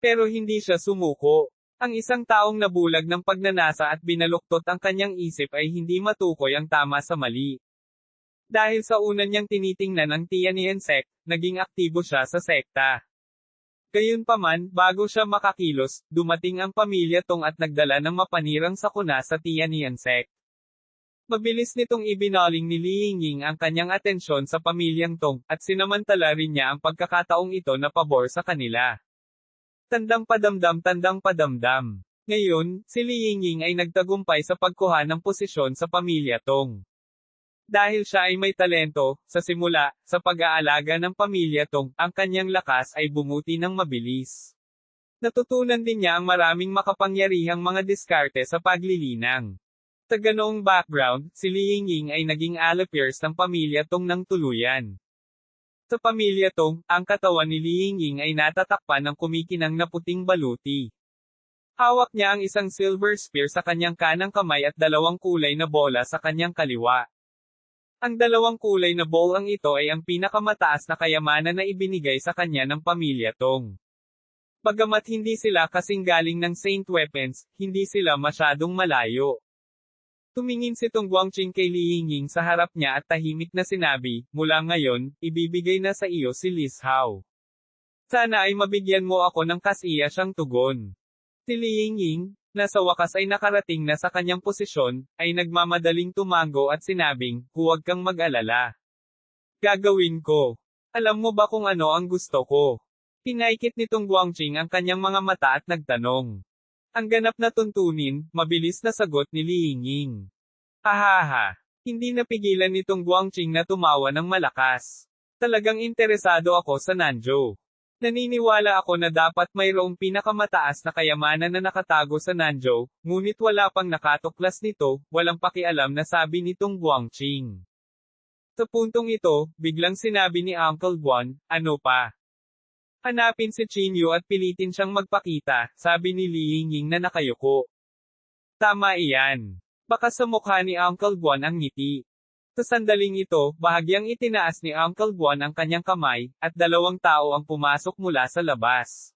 Pero hindi siya sumuko. Ang isang taong nabulag ng pagnanasa at binaluktot ang kanyang isip ay hindi matukoy ang tama sa mali. Dahil sa una niyang tinitingnan ang Tianyan sect, naging aktibo siya sa sekta. Gayunpaman, bago siya makakilos, dumating ang pamilya Tong at nagdala ng mapanirang sakuna sa Tianyan sect. Mabilis nitong ibinaling ni Li Yingying ang kanyang atensyon sa pamilyang Tong, at sinamantala rin niya ang pagkakataong ito na pabor sa kanila. Tandang padamdam. Ngayon, si Li Yingying ay nagtagumpay sa pagkuha ng posisyon sa pamilya Tong. Dahil siya ay may talento, sa simula, sa pag-aalaga ng pamilya Tong, ang kanyang lakas ay bumuti ng mabilis. Natutunan din niya ang maraming makapangyarihang mga diskarte sa paglilinang. Sa ganoong background, si Li Yingying ay naging alapers ng pamilya Tong ng tuluyan. Sa pamilya Tong, ang katawan ni Li Yingying ay natatakpan ng kumikinang na puting baluti. Hawak niya ang isang silver spear sa kanyang kanang kamay at 2 kulay na bola sa kanyang kaliwa. Ang 2 kulay na bolang ito ay ang pinakamataas na kayamanan na ibinigay sa kanya ng pamilya Tong. Bagamat hindi sila kasing galing ng Saint Weapons, hindi sila masyadong malayo. Tumingin si Tong Guangqing kay Li Yingying sa harap niya at tahimik na sinabi, mula ngayon, ibibigay na sa iyo si Liz Hao. Sana ay mabigyan mo ako ng kasiyasang tugon. Si Li Yingying, na sa wakas ay nakarating na sa kanyang posisyon, ay nagmamadaling tumango at sinabing, huwag kang mag-alala. Gagawin ko. Alam mo ba kung ano ang gusto ko? Pinaikit nitong Guangqing ang kanyang mga mata at nagtanong. Ang ganap na tuntunin, mabilis na sagot ni Li Yingying. Hahaha. Hindi napigilan nitong Guangqing na tumawa ng malakas. Talagang interesado ako sa Nanzhou. Naniniwala ako na dapat mayroong pinakamataas na kayamanan na nakatago sa Nanzhou, ngunit wala pang nakatuklas nito, walang pakialam na sabi nitong Guangqing. Sa puntong ito, biglang sinabi ni Uncle Guan, ano pa? Hanapin si Qin Yu at pilitin siyang magpakita, sabi ni Li Yingying na nakayuko. Tama iyan. Baka sa mukha ni Uncle Guan ang ngiti. Sa sandaling ito, bahagyang itinaas ni Uncle Guan ang kanyang kamay, at dalawang tao ang pumasok mula sa labas.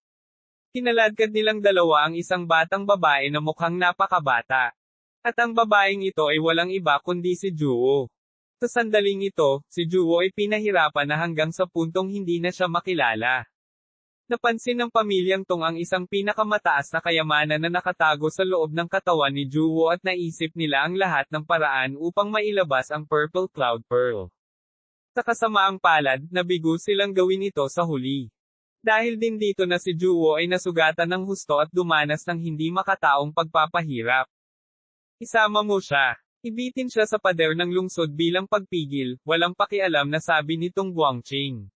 Kinaladkad nilang dalawa ang isang batang babae na mukhang napakabata. At ang babaeng ito ay walang iba kundi si Juwo. Sa sandaling ito, si Juwo ay pinahirapan na hanggang sa puntong hindi na siya makilala. Napansin ng pamilyang Tong ang isang pinakamataas na kayamanan na nakatago sa loob ng katawan ni Juwo at naisip nila ang lahat ng paraan upang mailabas ang Purple Cloud Pearl. Sa kasamaang palad, nabigo silang gawin ito sa huli. Dahil din dito na si Juwo ay nasugatan ng husto at dumanas ng hindi makataong pagpapahirap. Isama mo siya. Ibitin siya sa pader ng lungsod bilang pagpigil, walang pakialam na sabi nitong Guangqing.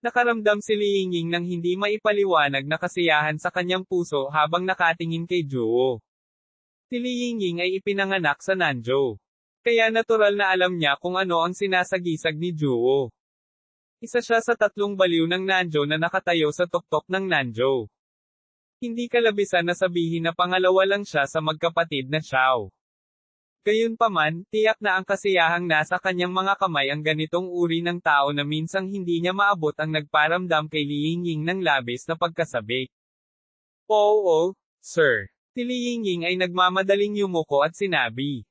Nakaramdam si Li Yingying ng hindi maipaliwanag na kasiyahan sa kanyang puso habang nakatingin kay Juwo. Si Li Yingying ay ipinanganak sa Nanzhou. Kaya natural na alam niya kung ano ang sinasagisag ni Juwo. Isa siya sa 3 baliw ng Nanzhou na nakatayo sa tuktok ng Nanzhou. Hindi kalabisan na sabihin na pangalawa lang siya sa magkapatid na Xiao. Gayunpaman, tiyak na ang kasiyahang nasa kanyang mga kamay ang ganitong uri ng tao na minsang hindi niya maabot ang nagparamdam kay Li Yingying ng labis na pagkasabik. Oo, sir. Si Li Yingying ay nagmamadaling yumuko at sinabi.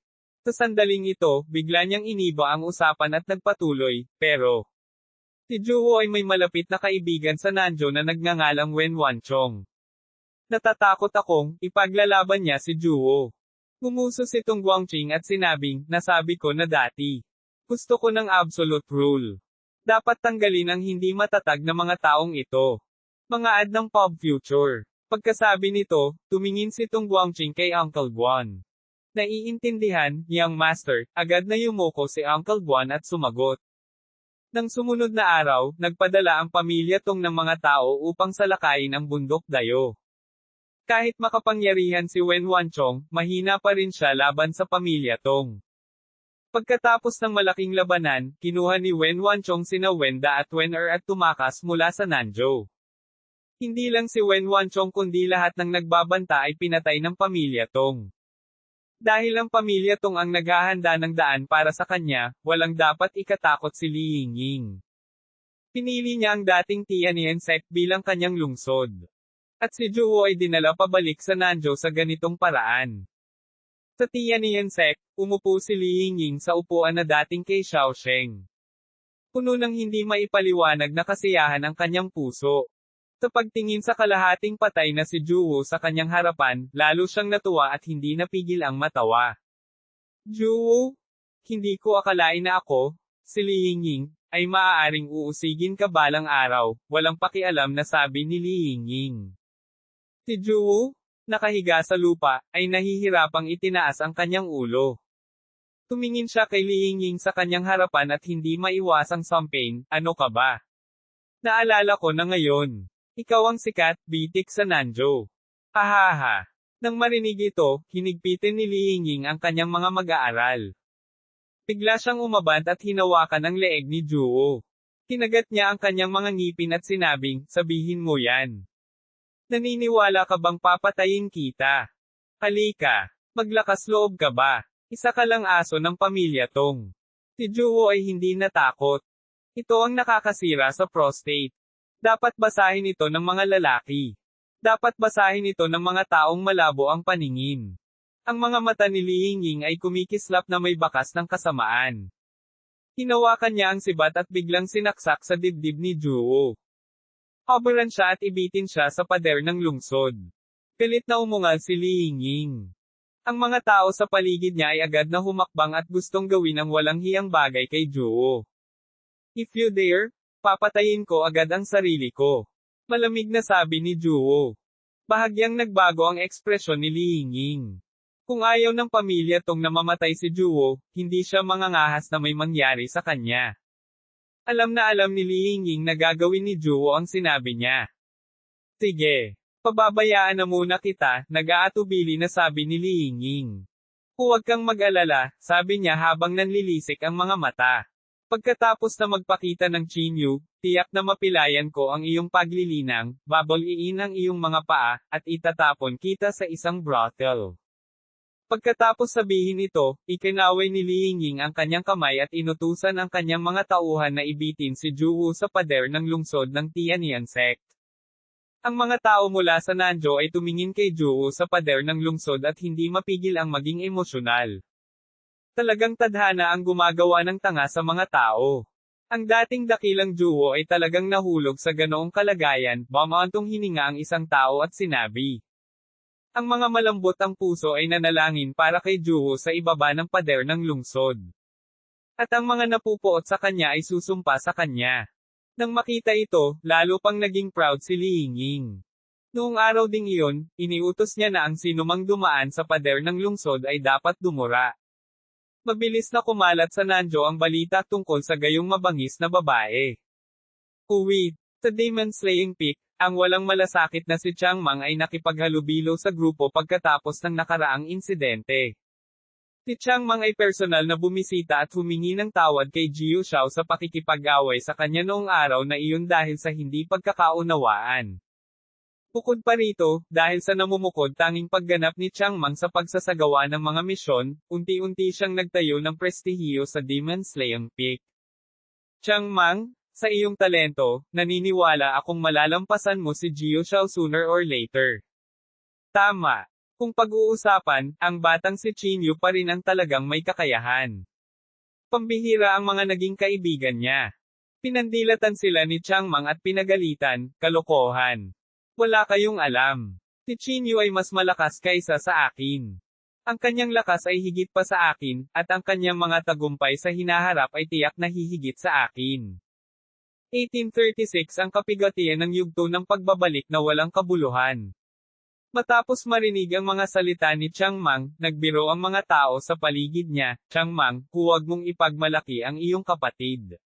Sa sandaling ito, bigla niyang iniba ang usapan at nagpatuloy, pero si Juwo ay may malapit na kaibigan sa Nanzhou na nagngangalang Wen Wanchong. Natatakot akong ipaglalaban niya si Juwo. Gumuso si Tong Guangqing at sinabing, nasabi ko na dati. Gusto ko ng absolute rule. Dapat tanggalin ang hindi matatag na mga taong ito. Mga ad ng pop future. Pagkasabi nito, tumingin si Tong Guangqing kay Uncle Guan. Naiintindihan, young master, agad na yumuko si Uncle Guan at sumagot. Nang sumunod na araw, nagpadala ang pamilya Tong ng mga tao upang salakayin ang bundok Dayo. Kahit makapangyarihan si Wen Wanchong, mahina pa rin siya laban sa pamilya Tong. Pagkatapos ng malaking labanan, kinuha ni Wen Wanchong sina Wenda at Wen-er at tumakas mula sa Nanzhou. Hindi lang si Wen Wanchong kundi lahat ng nagbabanta ay pinatay ng pamilya Tong. Dahil ang pamilya Tong ang naghahanda ng daan para sa kanya, walang dapat ikatakot si Li Yingying. Pinili niya ang dating Tianyan sect bilang kanyang lungsod. At si Juwo ay dinala pabalik sa Nanzhou sa ganitong paraan. Sa Tianyan sect, umupo si Li Yingying sa upuan na dating kay Xiaosheng. Puno ng hindi maipaliwanag na kasiyahan ang kanyang puso. Sa pagtingin sa kalahating patay na si Juwo sa kanyang harapan, lalo siyang natuwa at hindi napigil ang matawa. Juwo? Hindi ko akalain na ako, si Li Yingying, ay maaaring uusigin ka balang araw, walang pakialam na sabi ni Li Yingying. Si Juwo, nakahiga sa lupa, ay nahihirapang itinaas ang kanyang ulo. Tumingin siya kay Li Yingying sa kanyang harapan at hindi maiwasang sampain, ano ka ba? Naalala ko na ngayon. Ikaw ang sikat, bitik sa Nanzhou. Hahaha. Nang marinig ito, hinigpitin ni Li Yingying ang kanyang mga mag-aaral. Bigla siyang umabant at hinawakan ang leeg ni Juwo. Kinagat niya ang kanyang mga ngipin at sinabing, sabihin mo yan. Naniniwala ka bang papatayin kita? Halika. Maglakas loob ka ba? Isa ka lang aso ng pamilya Tong. Si Juwo ay hindi natakot. Ito ang nakakasira sa prostate. Dapat basahin ito ng mga lalaki. Dapat basahin ito ng mga taong malabo ang paningin. Ang mga mata ni Li Yingying ay kumikislap na may bakas ng kasamaan. Hinawakan niya ang sibat at biglang sinaksak sa dibdib ni Juwo. Habaran siya at ibitin siya sa pader ng lungsod. Pilit na umungal si Li Yingying. Ang mga tao sa paligid niya ay agad na humakbang at gustong gawin ang walang hiyang bagay kay Juwo. If you dare, papatayin ko agad ang sarili ko. Malamig na sabi ni Juwo. Bahagyang nagbago ang ekspresyon ni Li Yingying. Kung ayaw ng pamilya tong namamatay si Juwo, hindi siya mangangahas na may mangyari sa kanya. Alam na alam ni Li Yingying na gagawin ni Juwo ang sinabi niya. Sige, pababayaan na muna kita, nag-aatubili na sabi ni Li Yingying. Huwag kang mag-alala, sabi niya habang nanlilisik ang mga mata. Pagkatapos na magpakita ng Chinyu, tiyak na mapilayan ko ang iyong paglilinang, babaliin ang iyong mga paa, at itatapon kita sa isang brothel. Pagkatapos sabihin ito, ikinaway ni Li Yingying ang kanyang kamay at inutusan ang kanyang mga tauhan na ibitin si Juwo sa pader ng lungsod ng Tianyang sect. Ang mga tao mula sa Nanzhou ay tumingin kay Juwo sa pader ng lungsod at hindi mapigil ang maging emosyonal. Talagang tadhana ang gumagawa ng tanga sa mga tao. Ang dating dakilang Juwo ay talagang nahulog sa ganoong kalagayan, bumantong hininga ang isang tao at sinabi. Ang mga malambot ang puso ay nanalangin para kay Juwo sa ibaba ng pader ng lungsod. At ang mga napupuot sa kanya ay susumpa sa kanya. Nang makita ito, lalo pang naging proud si Li Yingying. Noong araw ding iyon, iniutos niya na ang sinumang dumaan sa pader ng lungsod ay dapat dumura. Mabilis na kumalat sa Nanzhou ang balita tungkol sa gayong mabangis na babae. Uwi, sa Demon Slaying Peak, ang walang malasakit na si Chiang Mang ay nakipaghalubilo sa grupo pagkatapos ng nakaraang insidente. Si Chiang Mang ay personal na bumisita at humingi ng tawad kay Jiu Xiao sa pakikipag-away sa kanya noong araw na iyon dahil sa hindi pagkakaunawaan. Bukod pa rito, dahil sa namumukod tanging pagganap ni Chiang Mang sa pagsasagawa ng mga misyon, unti-unti siyang nagtayo ng prestihiyo sa Demon Slaying Peak. Chiang Mang, sa iyong talento, naniniwala akong malalampasan mo si Jiu Xiao sooner or later. Tama. Kung pag-uusapan, ang batang si Chinyu pa rin ang talagang may kakayahan. Pambihira ang mga naging kaibigan niya. Pinandilatan sila ni Chiang Mang at pinagalitan, kalokohan. Wala kayong alam. Si Chinyu ay mas malakas kaysa sa akin. Ang kanyang lakas ay higit pa sa akin, at ang kanyang mga tagumpay sa hinaharap ay tiyak na hihigit sa akin. 1836 ang kapigatian ng yugto ng pagbabalik na walang kabuluhan. Matapos marinig ang mga salita ni Chiang Mang, nagbiro ang mga tao sa paligid niya. Chiang Mang, huwag mong ipagmalaki ang iyong kapatid.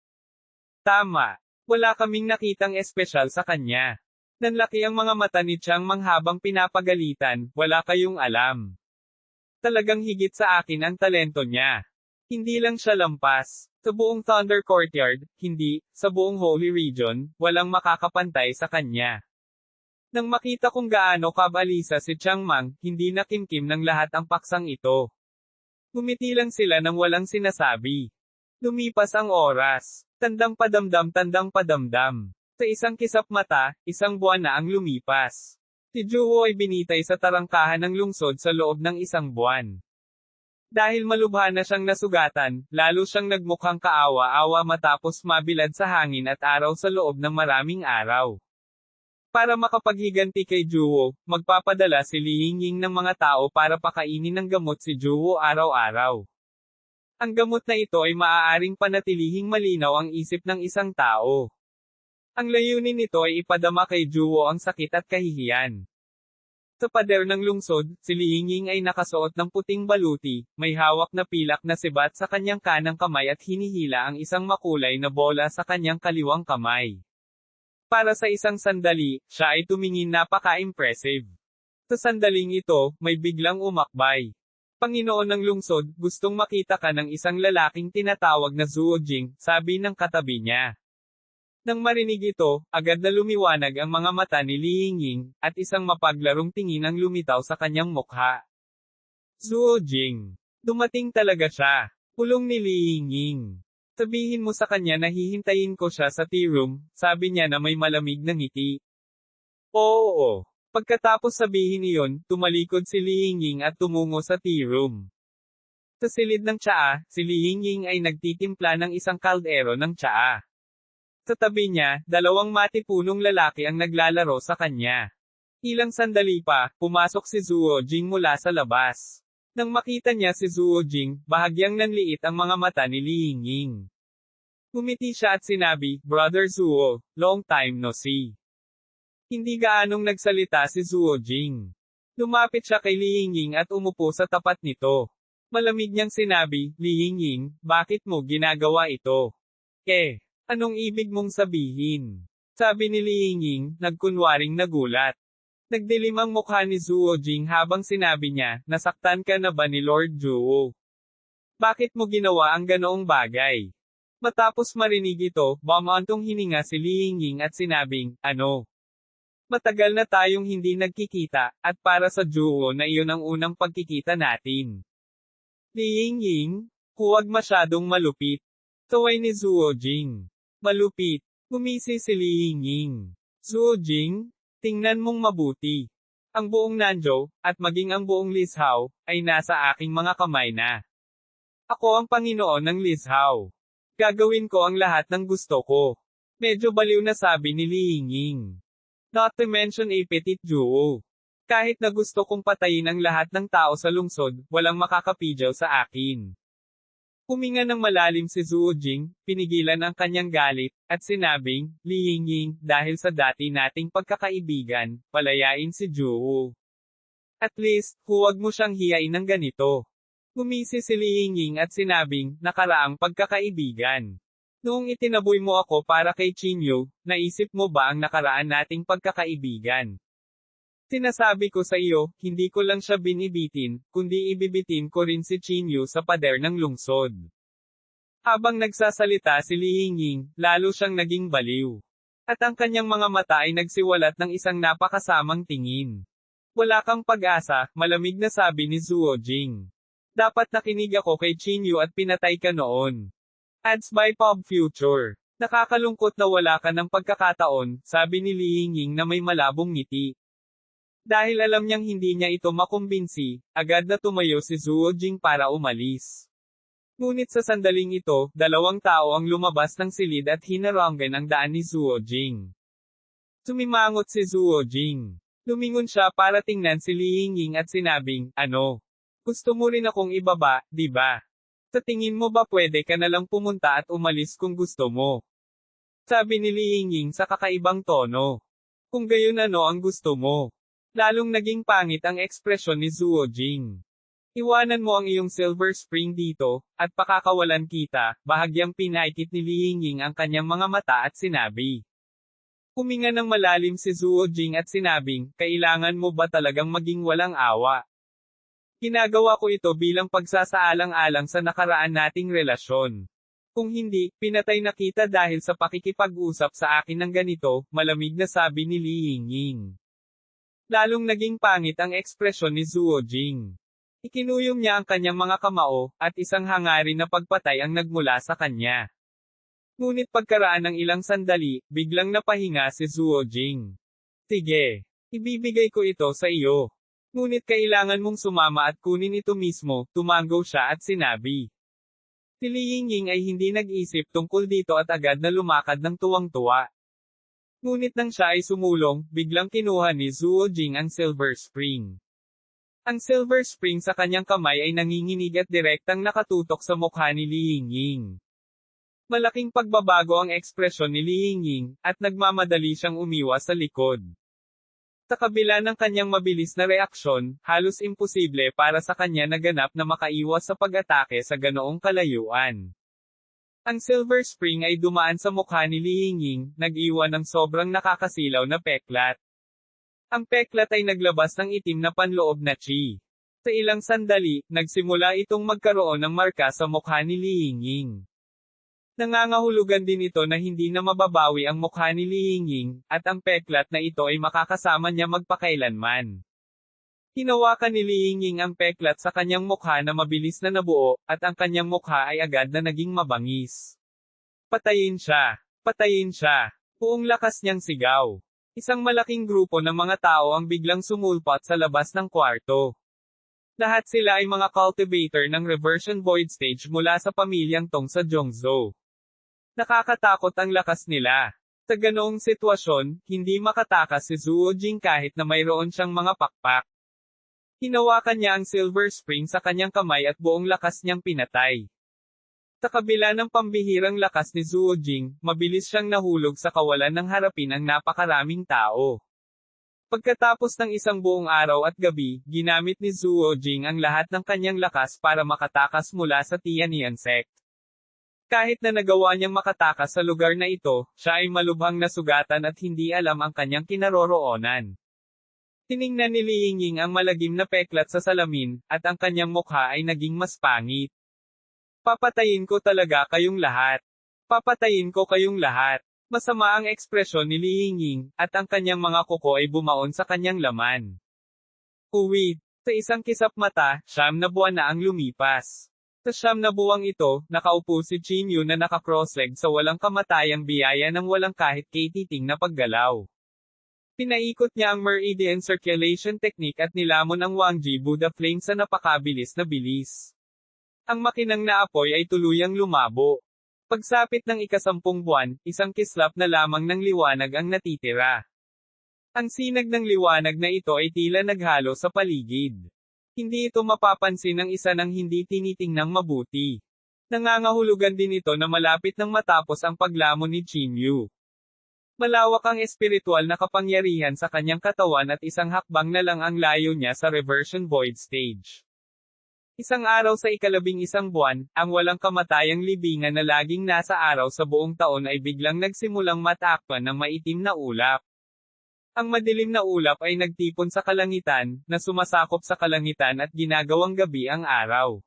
Tama. Wala kaming nakitang espesyal sa kanya. Nanlaki ang mga mata ni Chiang Mang habang pinapagalitan, wala kayong alam. Talagang higit sa akin ang talento niya. Hindi lang siya lampas. Sa buong Thunder Courtyard, hindi, sa buong Holy Region, walang makakapantay sa kanya. Nang makita kung gaano kabalisa si Chiang Mang, hindi na kimkim ng lahat ang paksang ito. Gumiti lang sila nang walang sinasabi. Lumipas ang oras. Tandang padamdam. Sa isang kisap mata, isang buwan na ang lumipas. Si Juwo ay binitay sa tarangkahan ng lungsod sa loob ng isang buwan. Dahil malubha na siyang nasugatan, lalo siyang nagmukhang kaawa-awa matapos mabilad sa hangin at araw sa loob ng maraming araw. Para makapaghiganti kay Juwo, magpapadala si Li Yingying ng mga tao para pakainin ng gamot si Juwo araw-araw. Ang gamot na ito ay maaaring panatilihing malinaw ang isip ng isang tao. Ang layunin nito ay ipadama kay Juwo ang sakit at kahihiyan. Sa pader ng lungsod, si Li Yingying ay nakasuot ng puting baluti, may hawak na pilak na sibat sa kanyang kanang kamay at hinihila ang isang makulay na bola sa kanyang kaliwang kamay. Para sa isang sandali, siya ay tumingin napaka-impressive. Sa sandaling ito, may biglang umakbay. Panginoon ng lungsod, gustong makita ka ng isang lalaking tinatawag na Zuo Jing, sabi ng katabi niya. Nang marinig ito, agad na lumiwanag ang mga mata ni Li Yingying, at isang mapaglarong tingin ang lumitaw sa kanyang mukha. Zuo Jing. Dumating talaga siya. Pulong ni Li Yingying. Sabihin mo sa kanya na hihintayin ko siya sa tea room, sabi niya na may malamig na ngiti. Oo. Pagkatapos sabihin iyon, tumalikod si Li Yingying at tumungo sa tea room. Sa silid ng tsaa, si Li Yingying ay nagtitimpla ng isang kaldero ng tsaa. Sa tabi niya, dalawang matipunong lalaki ang naglalaro sa kanya. Ilang sandali pa, pumasok si Zuo Jing mula sa labas. Nang makita niya si Zuo Jing, bahagyang nanliit ang mga mata ni Li Yingying. Ngumiti siya at sinabi, "Brother Zuo, long time no see." Hindi gaanong nagsalita si Zuo Jing. Lumapit siya kay Li Yingying at umupo sa tapat nito. Malamig niyang sinabi, "Li Yingying, bakit mo ginagawa ito?" Anong ibig mong sabihin?" Sabi ni Li Yingying, nagkunwaring nagulat. Nagdilim ang mukha ni Zuo Jing habang sinabi niya, "Nasaktan ka na ba ni Lord Zuo? Bakit mo ginawa ang ganoong bagay?" Matapos marinig ito, bumantong hininga si Li Yingying at sinabing, "Ano? Matagal na tayong hindi nagkikita, at para sa Zuo na iyon ang unang pagkikita natin." Li Yingying, huwag masyadong malupit. Taway ni Zuo Jing. Malupit. Ngumisi si Li Yingying. "Zuo Jing, tingnan mong mabuti. Ang buong Nanzhou, at maging ang buong Lishao, ay nasa aking mga kamay na. Ako ang Panginoon ng Lishao. Gagawin ko ang lahat ng gusto ko." Medyo baliw na sabi ni Li Yingying. "Not to mention a petit Zuo. Kahit na gusto kong patayin ang lahat ng tao sa lungsod, walang makakapidyaw sa akin." Huminga ng malalim si Zuo Jing, pinigilan ang kanyang galit, at sinabing, "Li Yingying, dahil sa dati nating pagkakaibigan, palayain si Zuo. At least, huwag mo siyang hiyain ng ganito." Gumisi si Li Yingying at sinabing, "Nakaraang pagkakaibigan. Noong itinaboy mo ako para kay Qinyu, naisip mo ba ang nakaraan nating pagkakaibigan? Sinasabi ko sa iyo, hindi ko lang siya binibitin, kundi ibibitin ko rin si Qinyu sa pader ng lungsod." Habang nagsasalita si Li Yingying, lalo siyang naging baliw. At ang kanyang mga mata ay nagsiwalat ng isang napakasamang tingin. "Wala kang pag-asa," malamig na sabi ni Zuo Jing. "Dapat nakinig ako kay Qinyu at pinatay ka noon. Ads by Pop Future. Nakakalungkot na wala ka ng pagkakataon," sabi ni Li Yingying na may malabong ngiti. Dahil alam niyang hindi niya ito makumbinsi, agad na tumayo si Zuo Jing para umalis. Ngunit sa sandaling ito, dalawang tao ang lumabas ng silid at hinaranggan ang daan ni Zuo Jing. Sumimangot si Zuo Jing. Lumingon siya para tingnan si Li Yingying at sinabing, "Ano? Gusto mo rin akong ibaba, di ba? Sa tingin mo ba pwede ka na lang pumunta at umalis kung gusto mo?" Sabi ni Li Yingying sa kakaibang tono. "Kung gayon ano ang gusto mo?" Lalong naging pangit ang ekspresyon ni Zuo Jing. "Iwanan mo ang iyong Silver Spring dito, at pakakawalan kita," bahagyang pinaikit ni Li Yingying ang kanyang mga mata at sinabi. Huminga ng malalim si Zuo Jing at sinabing, "Kailangan mo ba talagang maging walang awa? Ginagawa ko ito bilang pagsasaalang-alang sa nakaraan nating relasyon. Kung hindi, pinatay na kita dahil sa pakikipag-usap sa akin ng ganito," malamig na sabi ni Li Yingying. Lalong naging pangit ang ekspresyon ni Zuo Jing. Ikinuyom niya ang kanyang mga kamao, at isang hangarin na pagpatay ang nagmula sa kanya. Ngunit pagkaraan ng ilang sandali, biglang napahinga si Zuo Jing. "Sige. Ibibigay ko ito sa iyo. Ngunit kailangan mong sumama at kunin ito mismo," tumango siya at sinabi. Si Li Yingying ay hindi nag-isip tungkol dito at agad na lumakad ng tuwang-tuwa. Ngunit nang siya ay sumulong, biglang kinuha ni Zuo Jing ang Silver Spring. Ang Silver Spring sa kanyang kamay ay nanginginig at direktang nakatutok sa mukha ni Li Yingying. Malaking pagbabago ang ekspresyon ni Li Yingying, at nagmamadali siyang umiwas sa likod. Sa kabila ng kanyang mabilis na reaksyon, halos imposible para sa kanya na ganap na makaiwas sa pag-atake sa ganoong kalayuan. Ang Silver Spring ay dumaan sa mukha ni Li Yingying, nag-iwan ng sobrang nakakasilaw na peklat. Ang peklat ay naglabas ng itim na panloob na chi. Sa ilang sandali, nagsimula itong magkaroon ng marka sa mukha ni Li Yingying. Nangangahulugan din ito na hindi na mababawi ang mukha ni Li Yingying, at ang peklat na ito ay makakasama niya magpakailanman. Hinawakan ni Li Yingying ang peklat sa kanyang mukha na mabilis na nabuo, at ang kanyang mukha ay agad na naging mabangis. "Patayin siya! Patayin siya!" Buong lakas niyang sigaw. Isang malaking grupo ng mga tao ang biglang sumulpot sa labas ng kwarto. Lahat sila ay mga cultivator ng reversion void stage mula sa pamilyang Tong sa Zhongzhou. Nakakatakot ang lakas nila. Sa ganoong sitwasyon, hindi makatakas si Zhuo Jing kahit na mayroon siyang mga pakpak. Hinawakan niya ang silver spring sa kanyang kamay at buong lakas niyang pinatay. Sa kabila ng pambihirang lakas ni Zhuo Jing, mabilis siyang nahulog sa kawalan ng harapin ang napakaraming tao. Pagkatapos ng isang buong araw at gabi, ginamit ni Zhuo Jing ang lahat ng kanyang lakas para makatakas mula sa Tianyuan sect. Kahit na nagawa niyang makatakas sa lugar na ito, siya ay malubhang nasugatan at hindi alam ang kanyang kinaroroonan. Tiningnan ni Li Yingying ang malagim na peklat sa salamin, at ang kanyang mukha ay naging mas pangit. Papatayin ko talaga kayong lahat. Papatayin ko kayong lahat. Masama ang ekspresyon ni Li Yingying, at ang kanyang mga kuko ay bumaon sa kanyang laman. Uwid. Sa isang kisap mata, 9 na buwan na ang lumipas. Sa 9 na buwang ito, nakaupo si Qin Yu na naka-crossleg sa walang kamatayang biyaya ng walang kahit katiting na paggalaw. Pinaikot niya ang meridian circulation technique at nilamon ang Wangji Buddha flame sa napakabilis na bilis. Ang makinang na apoy ay tuluyang lumabo. Pagsapit ng ika-10 buwan, isang kislap na lamang ng liwanag ang natitira. Ang sinag ng liwanag na ito ay tila naghalo sa paligid. Hindi ito mapapansin ng isa ng hindi tinitingnang mabuti. Nangangahulugan din ito na malapit nang matapos ang paglamon ni Qin Yu. Malawak ang espiritual na kapangyarihan sa kanyang katawan at isang hakbang na lang ang layo niya sa reversion void stage. Isang araw sa ika-11 buwan, ang walang kamatayang libingan na laging nasa araw sa buong taon ay biglang nagsimulang matakpan ng maitim na ulap. Ang madilim na ulap ay nagtipon sa kalangitan, na sumasakop sa kalangitan at ginagawang gabi ang araw.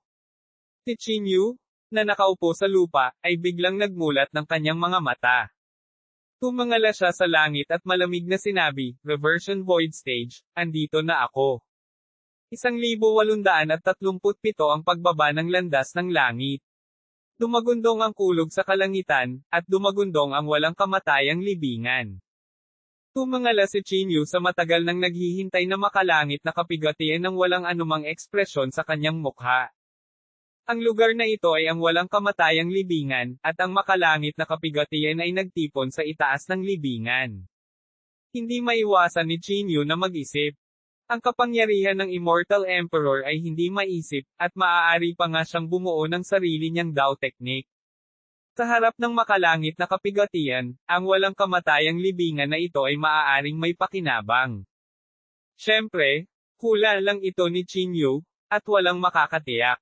Si Qin Yu, na nakaupo sa lupa, ay biglang nagmulat ng kanyang mga mata. Tumangala siya sa langit at malamig na sinabi, "Reversion void stage, andito na ako." 1837 ang pagbaba ng landas ng langit. Dumagundong ang kulog sa kalangitan, at dumagundong ang walang kamatayang libingan. Tumangala si Qin Yu sa matagal nang naghihintay na makalangit na kapigatian ng walang anumang ekspresyon sa kanyang mukha. Ang lugar na ito ay ang walang kamatayang libingan, at ang makalangit na kapigatian ay nagtipon sa itaas ng libingan. Hindi maiwasan ni Qin Yu na mag-isip. Ang kapangyarihan ng Immortal Emperor ay hindi maisip, at maaari pa nga siyang bumuo ng sarili niyang Dao technique. Sa harap ng makalangit na kapigatian, ang walang kamatayang libingan na ito ay maaaring may pakinabang. Siyempre, hula lang ito ni Qin Yu, at walang makakatiyak.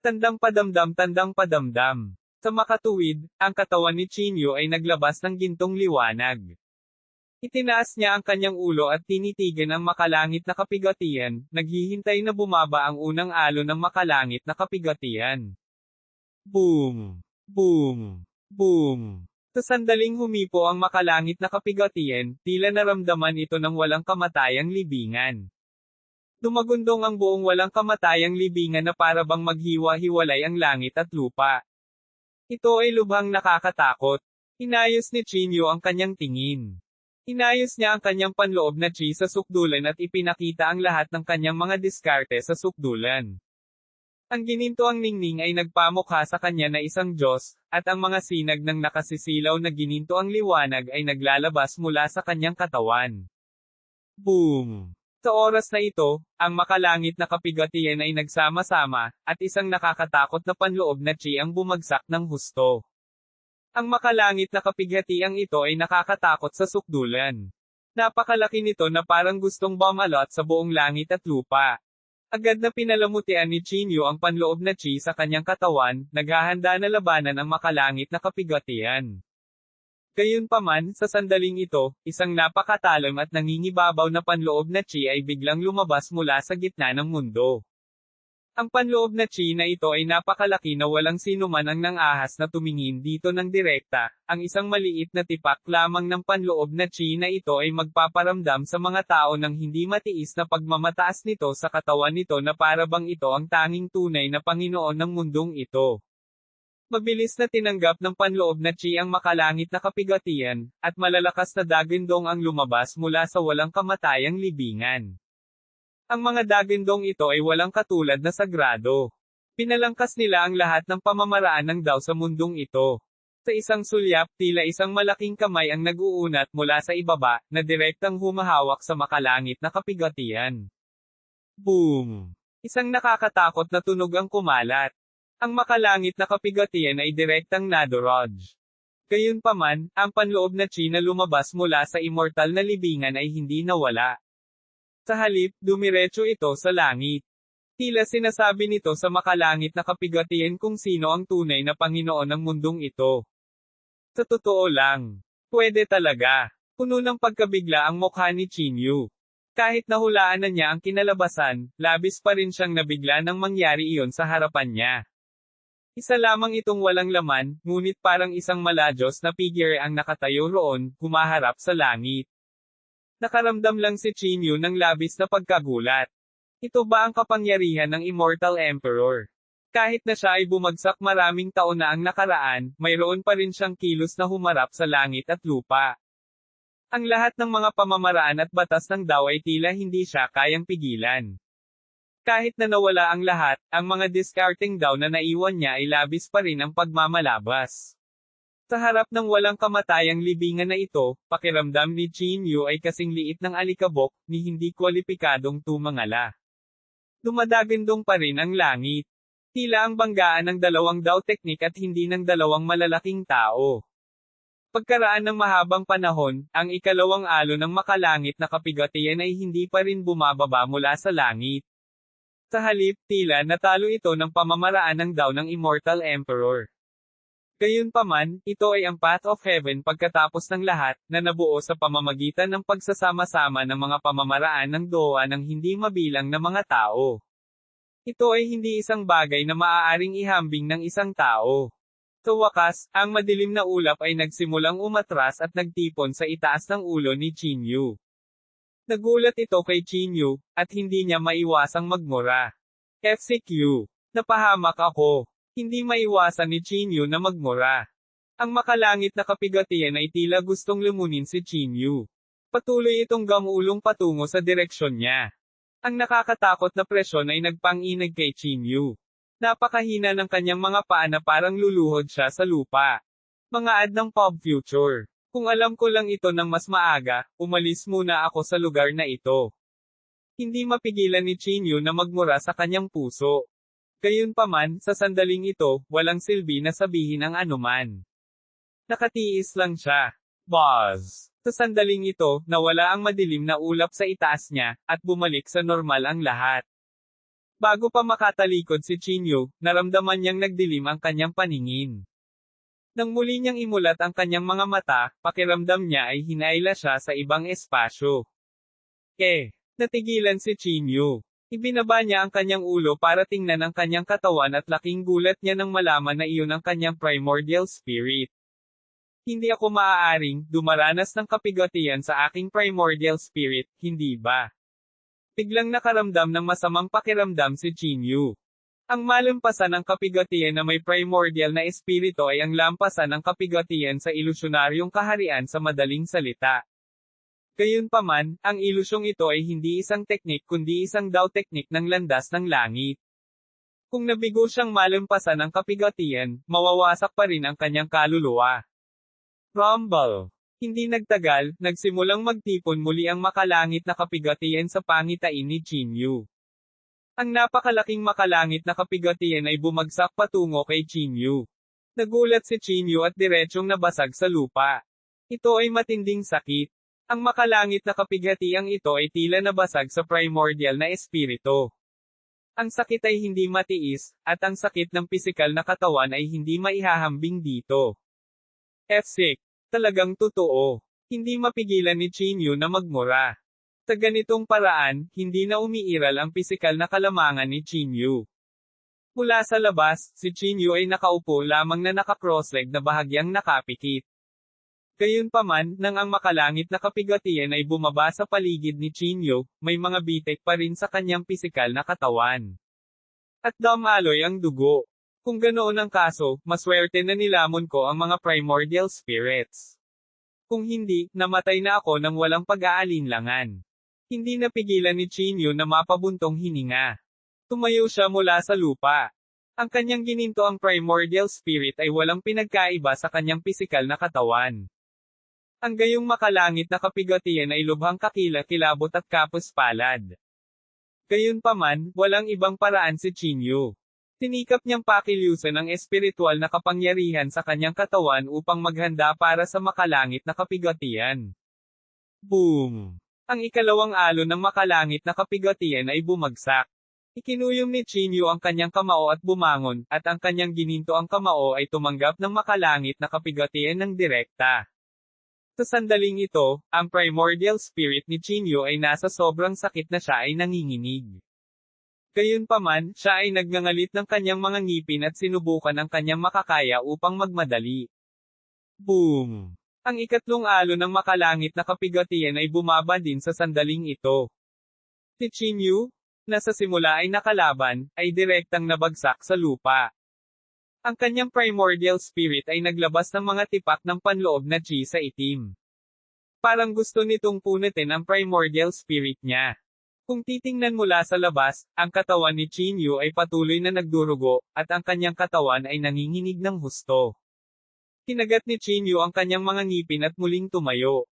Tandang padamdam. Sa makatuwid, ang katawan ni Qin Yu ay naglabas ng gintong liwanag. Itinaas niya ang kanyang ulo at tinitigan ang makalangit na kapigatian, naghihintay na bumaba ang unang alon ng makalangit na kapigatian. Boom! Boom! Boom! Sa sandaling humipo ang makalangit na kapigatian, tila naramdaman ito ng walang kamatayang libingan. Dumagundong ang buong walang kamatayang libingan na para bang maghiwa-hiwalay ang langit at lupa. Ito ay lubhang nakakatakot. Inayos ni Qin Yu ang kanyang tingin. Inayos niya ang kanyang panloob na chi sa sukdulan at ipinakita ang lahat ng kanyang mga diskarte sa sukdulan. Ang ginintoang ningning ay nagpamukha sa kanya na isang Diyos, at ang mga sinag ng nakasisilaw na ginintoang liwanag ay naglalabas mula sa kanyang katawan. Boom! Sa oras na ito, ang makalangit na kapigatian ay nagsama-sama, at isang nakakatakot na panloob na chi ang bumagsak ng husto. Ang makalangit na kapighatiang ito ay nakakatakot sa sukdulan. Napakalaki nito na parang gustong bumalot sa buong langit at lupa. Agad na pinalamutian ni Qin Yu ang panloob na chi sa kanyang katawan, naghahanda na labanan ang makalangit na kapighatian. Gayunpaman, sa sandaling ito, isang napakatalim at nangingibabaw na panloob na chi ay biglang lumabas mula sa gitna ng mundo. Ang panloob na chi na ito ay napakalaki na walang sinuman ang nang-ahas na tumingin dito ng direkta. Ang isang maliit na tipak lamang ng panloob na chi na ito ay magpaparamdam sa mga tao ng hindi matiis na pagmamataas nito sa katawan nito na para bang ito ang tanging tunay na Panginoon ng mundong ito. Mabilis na tinanggap ng panloob na chi ang makalangit na kapigatian, at malalakas na dagindong ang lumabas mula sa walang kamatayang libingan. Ang mga dagindong ito ay walang katulad na sagrado. Pinalangkas nila ang lahat ng pamamaraan ng Tao sa mundong ito. Sa isang sulyap, tila isang malaking kamay ang nag-uunat mula sa ibaba, na direktang humahawak sa makalangit na kapigatian. Boom! Isang nakakatakot na tunog ang kumalat. Ang makalangit na kapigatian ay direktang nadurog. Gayunpaman, ang panloob na chi na lumabas mula sa immortal na libingan ay hindi nawala. Sa halip, dumiretso ito sa langit. Tila sinasabi nito sa makalangit na kapigatian kung sino ang tunay na Panginoon ng mundong ito. Sa totoo lang, pwede talaga. Puno ng pagkabigla ang mukha ni Chinyu. Kahit nahulaan na niya ang kinalabasan, labis pa rin siyang nabigla nang mangyari iyon sa harapan niya. Isa lamang itong walang laman, ngunit parang isang maladyos na figure ang nakatayo roon, humaharap sa langit. Nakaramdam lang si Chinyu ng labis na pagkagulat. Ito ba ang kapangyarihan ng Immortal Emperor? Kahit na siya ay bumagsak maraming taon na ang nakaraan, mayroon pa rin siyang kilos na humarap sa langit at lupa. Ang lahat ng mga pamamaraan at batas ng Tao ay tila hindi siya kayang pigilan. Kahit na nawala ang lahat, ang mga discarding Tao na naiwan niya ay labis pa rin ang pagmamalabas. Sa harap ng walang kamatayang libingan na ito, pakiramdam ni Chinyu ay kasing liit ng alikabok, ni hindi kwalipikadong tumangala. Dumadagindong pa rin ang langit. Tila ang banggaan ng dalawang Tao teknik at hindi ng dalawang malalaking tao. Pagkaraan ng mahabang panahon, ang ikalawang alo ng makalangit na kapigatian ay hindi pa rin bumababa mula sa langit. Sa halip, tila natalo ito ng pamamaraan ng Tao ng Immortal Emperor. Gayunpaman, ito ay ang Path of Heaven pagkatapos ng lahat, na nabuo sa pamamagitan ng pagsasama-sama ng mga pamamaraan ng Doa ng hindi mabilang na mga tao. Ito ay hindi isang bagay na maaaring ihambing ng isang tao. Sa wakas, ang madilim na ulap ay nagsimulang umatras at nagtipon sa itaas ng ulo ni Chinyu. Nagulat ito kay Chinyu, at hindi niya maiwasang magmura. FCQ. Napahamak ako. Hindi maiwasan ni Chinyu na magmura. Ang makalangit na kapigatian ay tila gustong lumunin si Chinyu. Patuloy itong gamulong patungo sa direksyon niya. Ang nakakatakot na presyon ay nagpanginag kay Chinyu. Napakahina ng kanyang mga paa na parang luluhod siya sa lupa. Mga ad ng Pop Future. Kung alam ko lang ito ng mas maaga, umalis muna ako sa lugar na ito. Hindi mapigilan ni Chinyu na magmura sa kanyang puso. Gayunpaman, sa sandaling ito, walang silbi na sabihin ang anuman. Nakatiis lang siya. Buzz. Sa sandaling ito, nawala ang madilim na ulap sa itaas niya, at bumalik sa normal ang lahat. Bago pa makatalikod si Chinyu, naramdaman niyang nagdilim ang kanyang paningin. Nang muli niyang imulat ang kanyang mga mata, pakiramdam niya ay hinayla siya sa ibang espasyo. Natigilan si Chinyu. Ibinaba niya ang kanyang ulo para tingnan ang kanyang katawan at laking gulat niya nang malaman na iyon ang kanyang primordial spirit. Hindi ako maaaring dumaranas ng kapigatian sa aking primordial spirit, hindi ba? Biglang nakaramdam ng masamang pakiramdam si Chinyu. Ang malampasan ng kapigatian na may primordial na espiritu ay ang lampasan ng kapigatian sa ilusyonaryong kaharian sa madaling salita. Gayunpaman, ang ilusyong ito ay hindi isang teknik kundi isang Tao teknik ng landas ng langit. Kung nabigo siyang malampasan ng kapigatian, mawawasak pa rin ang kanyang kaluluwa. Rumble. Hindi nagtagal, nagsimulang magtipon muli ang makalangit na kapigatian sa pangitain ni Chinyu. Ang napakalaking makalangit na kapigatian ay bumagsak patungo kay Chinyu. Nagulat si Chinyu at diretsyong nabasag sa lupa. Ito ay matinding sakit. Ang makalangit na kapigatiang ito ay tila nabasag sa primordial na espiritu. Ang sakit ay hindi matiis, at ang sakit ng pisikal na katawan ay hindi maihahambing dito. F6. Talagang totoo. Hindi mapigilan ni Chinyu na magmura. Sa ganitong paraan, hindi na umiiral ang pisikal na kalamangan ni Chinyu. Mula sa labas, si Chinyu ay nakaupo lamang na naka-crossleg na bahagyang nakapikit. Gayunpaman, nang ang makalangit na kapigatian ay bumaba sa paligid ni Chinyu, may mga bitik pa rin sa kanyang pisikal na katawan. At dumaloy ang dugo. Kung ganoon ang kaso, maswerte na nilamon ko ang mga primordial spirits. Kung hindi, namatay na ako nang walang pag-aalinlangan. Hindi napigilan ni Chinyu na mapabuntong hininga. Tumayo siya mula sa lupa. Ang kanyang gininto ang primordial spirit ay walang pinagkaiba sa kanyang pisikal na katawan. Ang gayong makalangit na kapigatian ay lubhang kakila-kilabot at kapos-palad. Gayunpaman, walang ibang paraan si Chinyu. Tinikap niyang pakilusan ang espiritual na kapangyarihan sa kanyang katawan upang maghanda para sa makalangit na kapigatian. Boom! Ang ikalawang alon ng makalangit na kapigatian ay bumagsak. Ikinuyom ni Chinyu ang kanyang kamao at bumangon, at ang kanyang gininto ang kamao ay tumanggap ng makalangit na kapigatian ng direkta. Sa sandaling ito, ang primordial spirit ni Chinyu ay nasa sobrang sakit na siya ay nanginginig. Gayunpaman, siya ay nagngangalit ng kanyang mga ngipin at sinubukan ang kanyang makakaya upang magmadali. Boom! Ang ikatlong alon ng makalangit na kapigatian ay bumaba din sa sandaling ito. Si Chinyu, na sa simula ay nakalaban, ay direktang nabagsak sa lupa. Ang kanyang primordial spirit ay naglabas ng mga tipak ng panloob na chi sa itim. Parang gusto nitong punutin ang primordial spirit niya. Kung titingnan mula sa labas, ang katawan ni Chinyu ay patuloy na nagdurugo, at ang kanyang katawan ay nanginginig ng husto. Kinagat ni Chinyu ang kanyang mga ngipin at muling tumayo.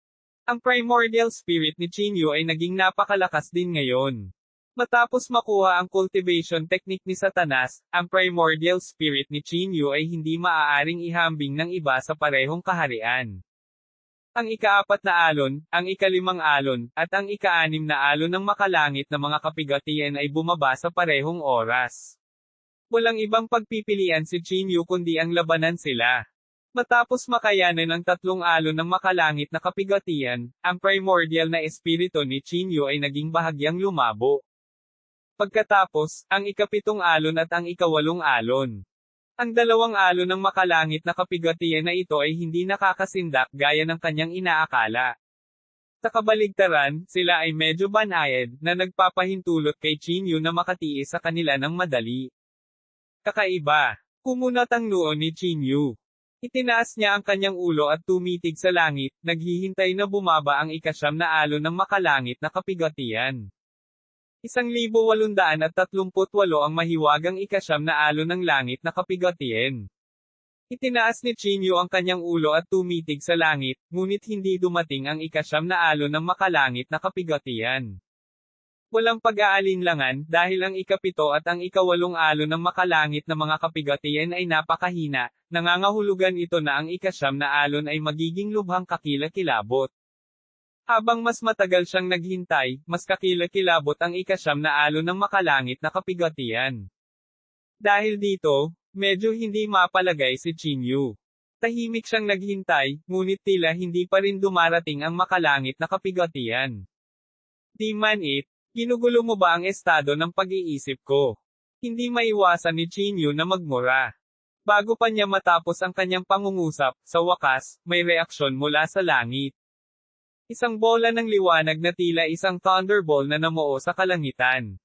Ang primordial spirit ni Chinyu ay naging napakalakas din ngayon. Matapos makuha ang cultivation technique ni Satanas, ang primordial spirit ni Chinyu ay hindi maaaring ihambing ng iba sa parehong kaharian. Ang ika-4 na alon, ang ika-5 alon, at ang ika-6 na alon ng makalangit na mga kapigatian ay bumaba sa parehong oras. Walang ibang pagpipilian si Chinyu kundi ang labanan sila. Matapos makayanan ang 3 alon ng makalangit na kapigatian, ang primordial na espiritu ni Chinyu ay naging bahagyang lumabo. Pagkatapos, ang ika-7 alon at ang ika-8 alon. Ang 2 alon ng makalangit na kapigatian na ito ay hindi nakakasindak gaya ng kanyang inaakala. Sa kabaligtaran, sila ay medyo banayad, na nagpapahintulot kay Chinyu na makatiis sa kanila ng madali. Kakaiba. Kumunat ang noo ni Chinyu. Itinaas niya ang kanyang ulo at tumitig sa langit, naghihintay na bumaba ang ika-9 na alon ng makalangit na kapigatian. 1,838 ang mahiwagang ika-9 na alon ng langit na kapigatian. Itinaas ni Chinyu ang kanyang ulo at tumitig sa langit, ngunit hindi dumating ang ika-9 na alon ng makalangit na kapigatian. Walang pag-aalinlangan, dahil ang ika-7 at ang ika-8 alon ng makalangit na mga kapigatian ay napakahina, nangangahulugan ito na ang ika-9 na alon ay magiging lubhang kakila-kilabot. Habang mas matagal siyang naghintay, mas kakila-kilabot ang ika-9 na alon ng makalangit na kapigatian. Dahil dito, medyo hindi mapalagay si Chinyu. Tahimik siyang naghintay, ngunit tila hindi pa rin dumarating ang makalangit na kapigatian. Di man it, ginugulo mo ba ang estado ng pag-iisip ko? Hindi maiwasan ni Chinyu na magmura. Bago pa niya matapos ang kanyang pangungusap, sa wakas, may reaksyon mula sa langit. Isang bola ng liwanag na tila isang thunderball na namuo sa kalangitan.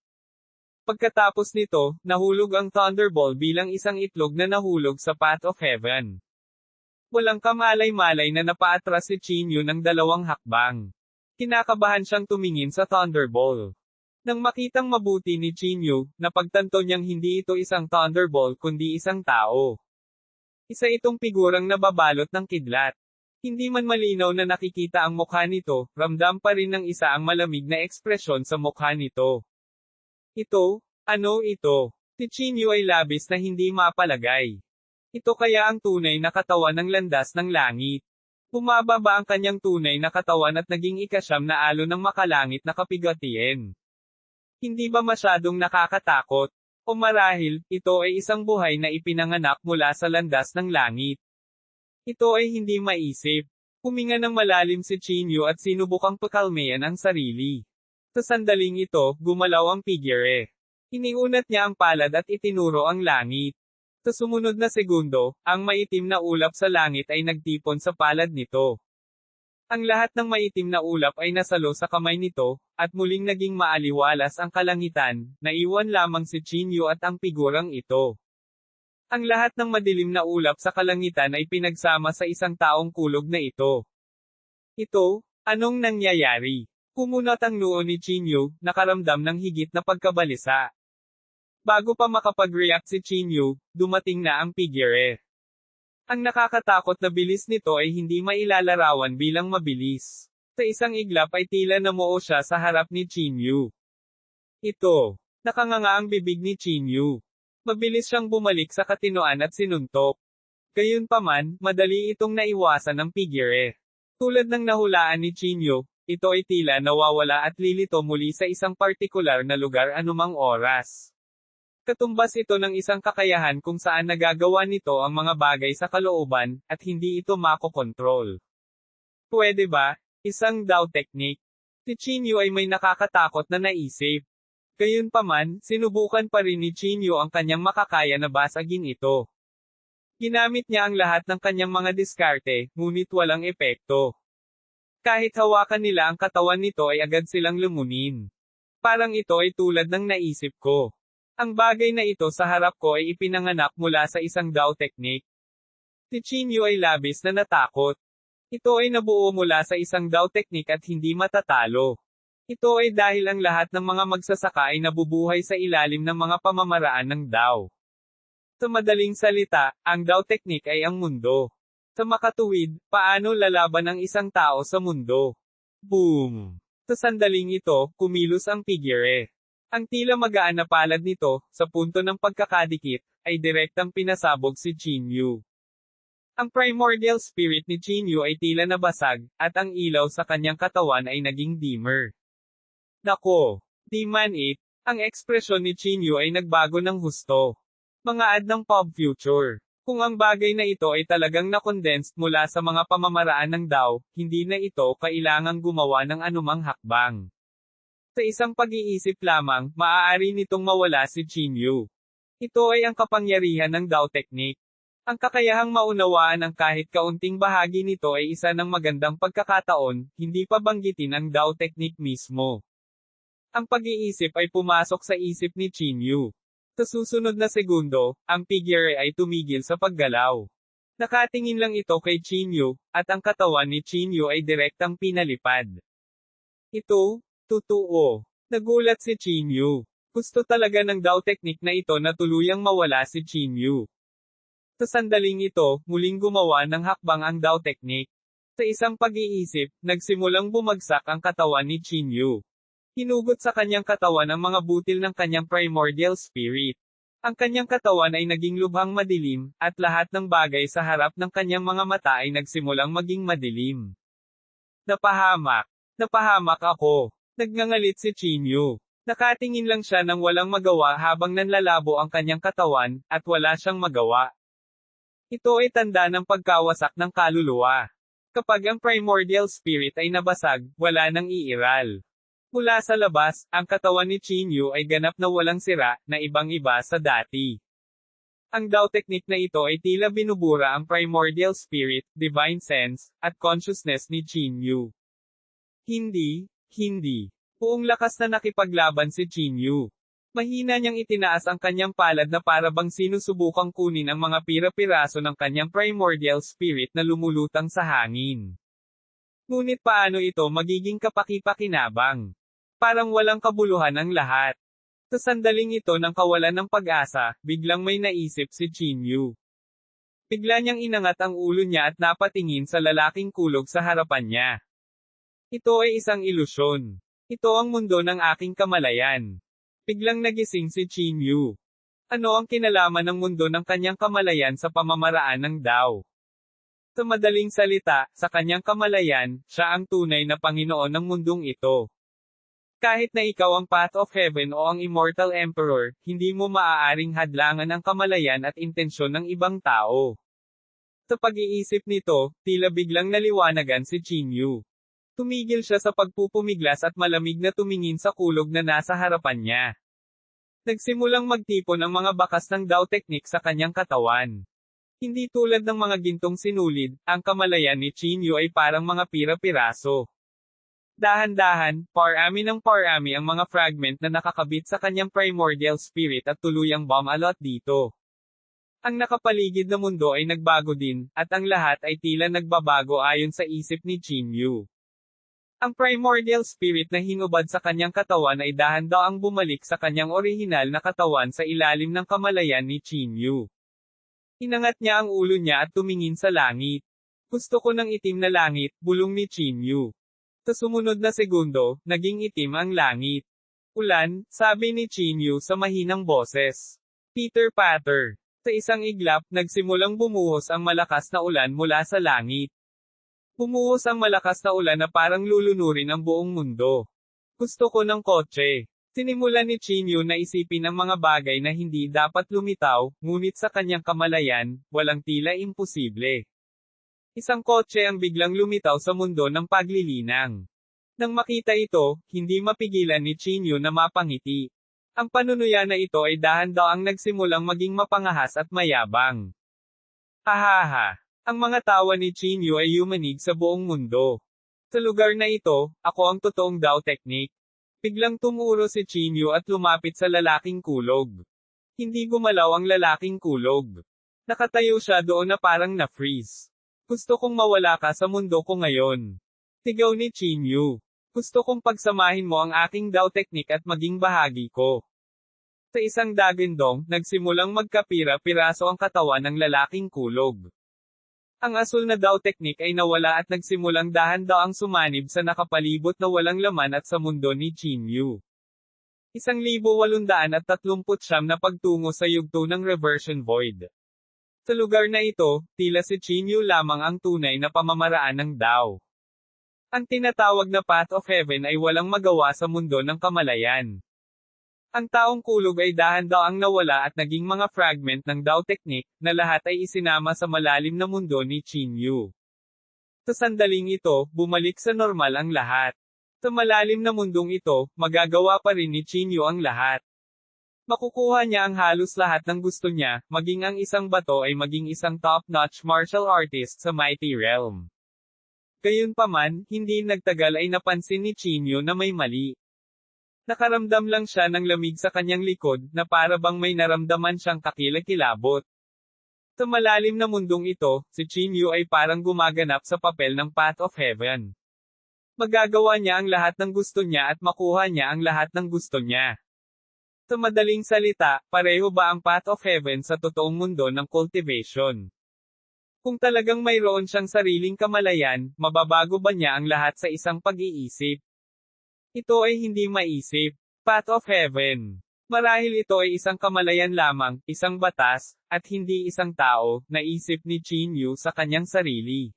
Pagkatapos nito, nahulog ang thunderball bilang isang itlog na nahulog sa path of heaven. Walang kamalay-malay na napaatras si Chinyu ng 2 hakbang. Kinakabahan siyang tumingin sa thunderball. Nang makitang mabuti ni Chinyu, napagtanto niyang hindi ito isang thunderball kundi isang tao. Isa itong figurang nababalot ng kidlat. Hindi man malinaw na nakikita ang mukha nito, ramdam pa rin ng isa ang malamig na ekspresyon sa mukha nito. Ito? Ano ito? Si Chinyu ay labis na hindi mapalagay. Ito kaya ang tunay na katawan ng landas ng langit. Bumababa ang kanyang tunay na katawan at naging ika-9 na alon ng makalangit na kapigatian. Hindi ba masyadong nakakatakot? O marahil, ito ay isang buhay na ipinanganak mula sa landas ng langit. Ito ay hindi maisip. Huminga ng malalim si Chinyu at sinubukang pakalmayan ang sarili. Sa sandaling ito, gumalaw ang figure. Iniunat niya ang palad at itinuro ang langit. Sa sumunod na segundo, ang maitim na ulap sa langit ay nagtipon sa palad nito. Ang lahat ng maitim na ulap ay nasalo sa kamay nito, at muling naging maaliwalas ang kalangitan, naiwan lamang si Chinyu at ang figurang ito. Ang lahat ng madilim na ulap sa kalangitan ay pinagsama sa isang taong kulog na ito. Ito, anong nangyayari? Kumunat ang noo ni Chinyu, nakaramdam ng higit na pagkabalisa. Bago pa makapag-react si Chinyu, dumating na ang figure. Ang nakakatakot na bilis nito ay hindi mailalarawan bilang mabilis. Sa isang iglap ay tila namuo siya sa harap ni Chinyu. Ito, nakanganga ang bibig ni Chinyu. Mabilis siyang bumalik sa katinoan at sinuntok. Gayunpaman, madali itong naiwasan ng figure. Tulad ng nahulaan ni Chinyu, ito ay tila nawawala at lilito muli sa isang partikular na lugar anumang oras. Katumbas ito ng isang kakayahan kung saan nagagawa nito ang mga bagay sa kalooban, at hindi ito makokontrol. Pwede ba? Isang Dao technique. Si Chinyu ay may nakakatakot na naisip. Gayunpaman, sinubukan pa rin ni Chinyu ang kanyang makakaya na basagin ito. Ginamit niya ang lahat ng kanyang mga diskarte, ngunit walang epekto. Kahit hawakan nila ang katawan nito ay agad silang lumunin. Parang ito ay tulad ng naisip ko. Ang bagay na ito sa harap ko ay ipinanganak mula sa isang Dao technique. Si Chinyu ay labis na natakot. Ito ay nabuo mula sa isang Dao technique at hindi matatalo. Ito ay dahil ang lahat ng mga magsasaka ay nabubuhay sa ilalim ng mga pamamaraan ng Dao. Sa madaling salita, ang Dao technique ay ang mundo. Sa makatuwid, paano lalaban ang isang tao sa mundo? Boom! Sa sandaling ito, kumilos ang figure. Ang tila magaan na palad nito, sa punto ng pagkakadikit, ay direktang pinasabog si Chinyu. Ang primordial spirit ni Chinyu ay tila nabasag, at ang ilaw sa kanyang katawan ay naging dimmer. Nako! Di man it, ang ekspresyon ni Chinyu ay nagbago ng husto. Mga ad ng pop future. Kung ang bagay na ito ay talagang na-condensed mula sa mga pamamaraan ng Dao, hindi na ito kailangang gumawa ng anumang hakbang. Sa isang pag-iisip lamang, maaari nitong mawala si Chinyu. Ito ay ang kapangyarihan ng Dao technique. Ang kakayahang maunawaan ang kahit kaunting bahagi nito ay isa ng magandang pagkakataon, hindi pa banggitin ang Dao technique mismo. Ang pag-iisip ay pumasok sa isip ni Chinyu. Sa susunod na segundo, ang figure ay tumigil sa paggalaw. Nakatingin lang ito kay Chinyu, at ang katawan ni Chinyu ay direktang pinalipad. Ito, totoo. Nagulat si Chinyu. Gusto talaga ng Dao technique na ito na tuluyang mawala si Chinyu. Sa sandaling ito, muling gumawa ng hakbang ang Dao technique. Sa isang pag-iisip, nagsimulang bumagsak ang katawan ni Chinyu. Hinugot sa kanyang katawan ang mga butil ng kanyang primordial spirit. Ang kanyang katawan ay naging lubhang madilim, at lahat ng bagay sa harap ng kanyang mga mata ay nagsimulang maging madilim. Napahamak. Napahamak ako. Nagngangalit si Chinyu. Nakatingin lang siya nang walang magawa habang nanlalabo ang kanyang katawan, at wala siyang magawa. Ito ay tanda ng pagkawasak ng kaluluwa. Kapag ang primordial spirit ay nabasag, wala nang iiral. Mula sa labas, ang katawan ni Chinyu ay ganap na walang sira, na ibang-iba sa dati. Ang Dao technique na ito ay tila binubura ang primordial spirit, divine sense, at consciousness ni Chinyu. Hindi. Buong lakas na nakipaglaban si Chinyu. Mahina niyang itinaas ang kanyang palad na para bang sinusubukang kunin ang mga pira-piraso ng kanyang primordial spirit na lumulutang sa hangin. Ngunit paano ito magiging kapaki-pakinabang? Parang walang kabuluhan ang lahat. Sa sandaling ito ng kawalan ng pag-asa, biglang may naisip si Chinyu. Bigla niyang inangat ang ulo niya at napatingin sa lalaking kulog sa harapan niya. Ito ay isang ilusyon. Ito ang mundo ng aking kamalayan. Biglang nagising si Chinyu. Ano ang kinalaman ng mundo ng kanyang kamalayan sa pamamaraan ng Dao? Sa madaling salita, sa kanyang kamalayan, siya ang tunay na Panginoon ng mundong ito. Kahit na ikaw ang Path of Heaven o ang Immortal Emperor, hindi mo maaaring hadlangan ang kamalayan at intensyon ng ibang tao. Sa pag-iisip nito, tila biglang naliwanagan si Chinyu. Tumigil siya sa pagpupumiglas at malamig na tumingin sa kulog na nasa harapan niya. Nagsimulang magtipon ang mga bakas ng Dao technique sa kanyang katawan. Hindi tulad ng mga gintong sinulid, ang kamalayan ni Chinyu ay parang mga pira-piraso. Dahan-dahan, parami ang mga fragment na nakakabit sa kanyang primordial spirit at tuluyang bomb alot dito. Ang nakapaligid na mundo ay nagbago din, at ang lahat ay tila nagbabago ayon sa isip ni Chinyu. Ang primordial spirit na hinubad sa kanyang katawan ay dahan-daang bumalik sa kanyang orihinal na katawan sa ilalim ng kamalayan ni Chinyu. Inangat niya ang ulo niya at tumingin sa langit. Gusto ko ng itim na langit, bulong ni Chinyu. Sa sumunod na segundo, naging itim ang langit. Ulan, sabi ni Chinyu sa mahinang boses. Peter Patter. Sa isang iglap, nagsimulang bumuhos ang malakas na ulan mula sa langit. Bumuhos ang malakas na ulan na parang lulunurin ang buong mundo. Gusto ko ng kotse. Sinimulan ni Chinyu na isipin ang mga bagay na hindi dapat lumitaw, ngunit sa kanyang kamalayan, walang tila imposible. Isang kotse ang biglang lumitaw sa mundo ng paglilinang. Nang makita ito, hindi mapigilan ni Chinyu na mapangiti. Ang panunuya na ito ay dahan-daang nagsimulang maging mapangahas at mayabang. Hahaha. Ang mga tawa ni Chinyu ay yumanig sa buong mundo. Sa lugar na ito, ako ang totoong Dao Technique. Biglang tumuro si Chinyu at lumapit sa lalaking kulog. Hindi gumalaw ang lalaking kulog. Nakatayo siya doon na parang na-freeze. Gusto kong mawala ka sa mundo ko ngayon. Sigaw ni Chinyu. Gusto kong pagsamahin mo ang aking Dao Technique at maging bahagi ko. Sa isang dagindong, nagsimulang magkapira-piraso ang katawan ng lalaking kulog. Ang asul na Dao Technique ay nawala at nagsimulang dahan-daang sumanib sa nakapalibot na walang laman at sa mundo ni Chinyu. 1839 na pagtungo sa yugto ng Reversion Void. Sa lugar na ito, tila si Chinyu lamang ang tunay na pamamaraan ng Dao. Ang tinatawag na Path of Heaven ay walang magawa sa mundo ng kamalayan. Ang taong kulog ay dahan-daang nawala at naging mga fragment ng Dao Technique, na lahat ay isinama sa malalim na mundo ni Chinyu. Sa sandaling ito, bumalik sa normal ang lahat. Sa malalim na mundong ito, magagawa pa rin ni Chinyu ang lahat. Makukuha niya ang halos lahat ng gusto niya, maging ang isang bato ay maging isang top-notch martial artist sa Mighty Realm. Gayunpaman, hindi nagtagal ay napansin ni Chinyu na may mali. Nakaramdam lang siya ng lamig sa kanyang likod, na para bang may naramdaman siyang kakilakilabot. Sa malalim na mundong ito, si Chinyu ay parang gumaganap sa papel ng Path of Heaven. Magagawa niya ang lahat ng gusto niya at makuha niya ang lahat ng gusto niya. Sa madaling salita, pareho ba ang Path of Heaven sa totoong mundo ng cultivation? Kung talagang mayroon siyang sariling kamalayan, mababago ba niya ang lahat sa isang pag-iisip? Ito ay hindi maisip. Path of Heaven. Marahil ito ay isang kamalayan lamang, isang batas, at hindi isang tao, naisip ni Chinyu sa kanyang sarili.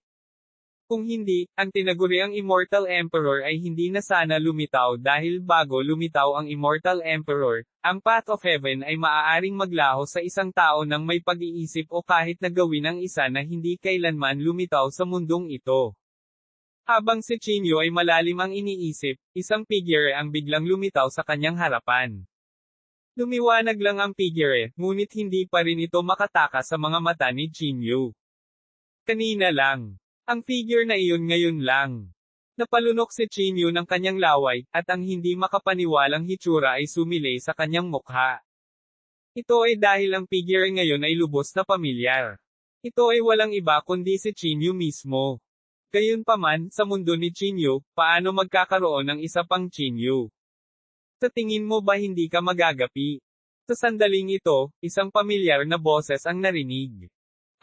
Kung hindi, ang tinaguriang Immortal Emperor ay hindi na sana lumitaw dahil bago lumitaw ang Immortal Emperor, ang Path of Heaven ay maaaring maglaho sa isang tao nang may pag-iisip o kahit na gawin ang isa na hindi kailanman lumitaw sa mundong ito. Habang si Chinyu ay malalim ang iniisip, isang figure ang biglang lumitaw sa kanyang harapan. Lumiwanag lang ang figure, ngunit hindi pa rin ito makatakas sa mga mata ni Chinyu. Kanina lang. Ang figure na iyon ngayon lang. Napalunok si Chinyu ng kanyang laway, at ang hindi makapaniwalang hitsura ay sumilay sa kanyang mukha. Ito ay dahil ang figure ngayon ay lubos na pamilyar. Ito ay walang iba kundi si Chinyu mismo. Gayunpaman, sa mundo ni Chinyu, paano magkakaroon ng isa pang Chinyu? Sa tingin mo ba hindi ka magagapi? Sa sandaling ito, isang pamilyar na boses ang narinig.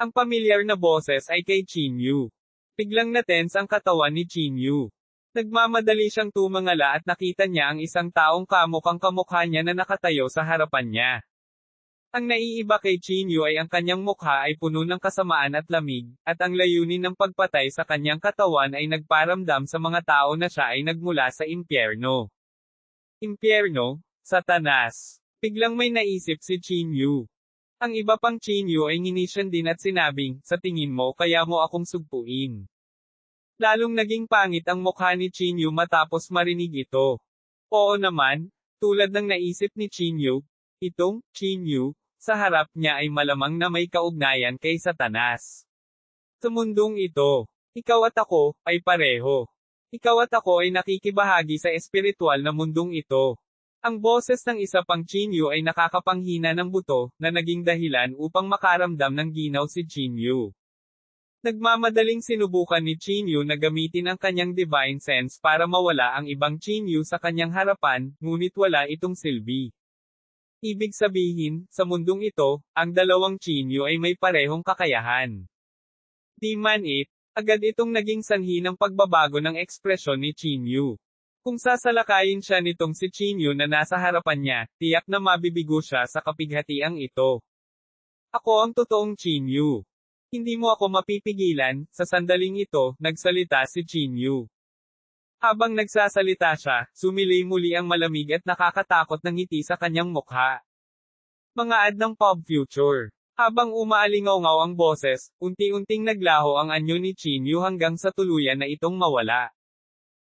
Ang pamilyar na boses ay kay Chinyu. Biglang natense ang katawan ni Chinyu. Nagmamadali siyang tumangala at nakita niya ang isang taong kamukhang kamukha niya na nakatayo sa harapan niya. Ang naiiba kay Chinyu ay ang kanyang mukha ay puno ng kasamaan at lamig, at ang layunin ng pagpatay sa kanyang katawan ay nagparamdam sa mga tao na siya ay nagmula sa impyerno. Impyerno? Satanas. Biglang may naisip si Chinyu. Ang iba pang Chinyu ay nginisyan din at sinabing, sa tingin mo kaya mo akong sugpuin. Lalong naging pangit ang mukha ni Chinyu matapos marinig ito. Oo naman, tulad ng naisip ni Chinyu, itong Chinyu, sa harap niya ay malamang na may kaugnayan kay Satanas. Sa mundong ito, ikaw at ako, ay pareho. Ikaw at ako ay nakikibahagi sa espiritual na mundong ito. Ang boses ng isa pang Chinyu ay nakakapanghina ng buto, na naging dahilan upang makaramdam ng ginaw si Chinyu. Nagmamadaling sinubukan ni Chinyu na gamitin ang kanyang divine sense para mawala ang ibang Chinyu sa kanyang harapan, ngunit wala itong silbi. Ibig sabihin, sa mundong ito, ang dalawang Chinyu ay may parehong kakayahan. Di man agad itong naging sanhi ng pagbabago ng ekspresyon ni Chinyu. Kung sasalakayin siya nitong si Chinyu na nasa harapan niya, tiyak na mabibigo siya sa kapighatiang ito. Ako ang totoong Chinyu. Hindi mo ako mapipigilan, sa sandaling ito, nagsalita si Chinyu. Habang nagsasalita siya, sumilay muli ang malamig at nakakatakot na ngiti sa kanyang mukha. Mga ad ng pop future. Habang umaalingaw-ngaw ang boses, unti-unting naglaho ang anyo ni Chinyu hanggang sa tuluyan na itong mawala.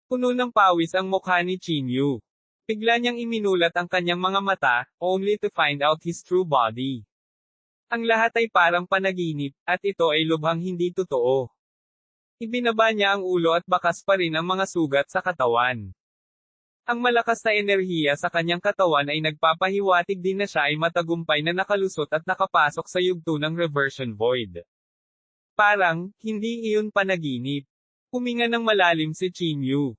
Puno ng pawis ang mukha ni Chinyu. Bigla niyang iminulat ang kanyang mga mata, only to find out his true body. Ang lahat ay parang panaginip, at ito ay lubhang hindi totoo. Ibinaba niya ang ulo at bakas pa rin ang mga sugat sa katawan. Ang malakas na enerhiya sa kanyang katawan ay nagpapahiwatig din na siya ay matagumpay na nakalusot at nakapasok sa yugto ng reversion void. Parang, hindi iyon panaginip. Huminga ng malalim si Chinyu.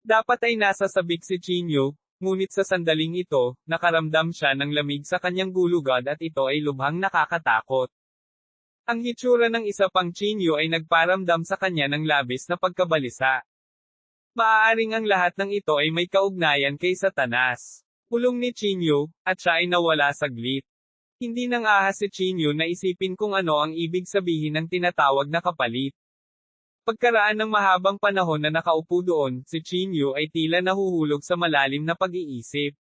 Dapat ay nasa sabik si Chinyu, ngunit sa sandaling ito, nakaramdam siya ng lamig sa kanyang gulugad at ito ay lubhang nakakatakot. Ang hitsura ng isa pang Chinyu ay nagparamdam sa kanya ng labis na pagkabalisa. Maaaring ang lahat ng ito ay may kaugnayan kay Satanas. Pulong ni Chinyu, at siya ay nawala saglit. Hindi nang ahas si Chinyu na isipin kung ano ang ibig sabihin ng tinatawag na kapalit. Pagkaraan ng mahabang panahon na nakaupo doon, si Chinyu ay tila nahuhulog sa malalim na pag-iisip.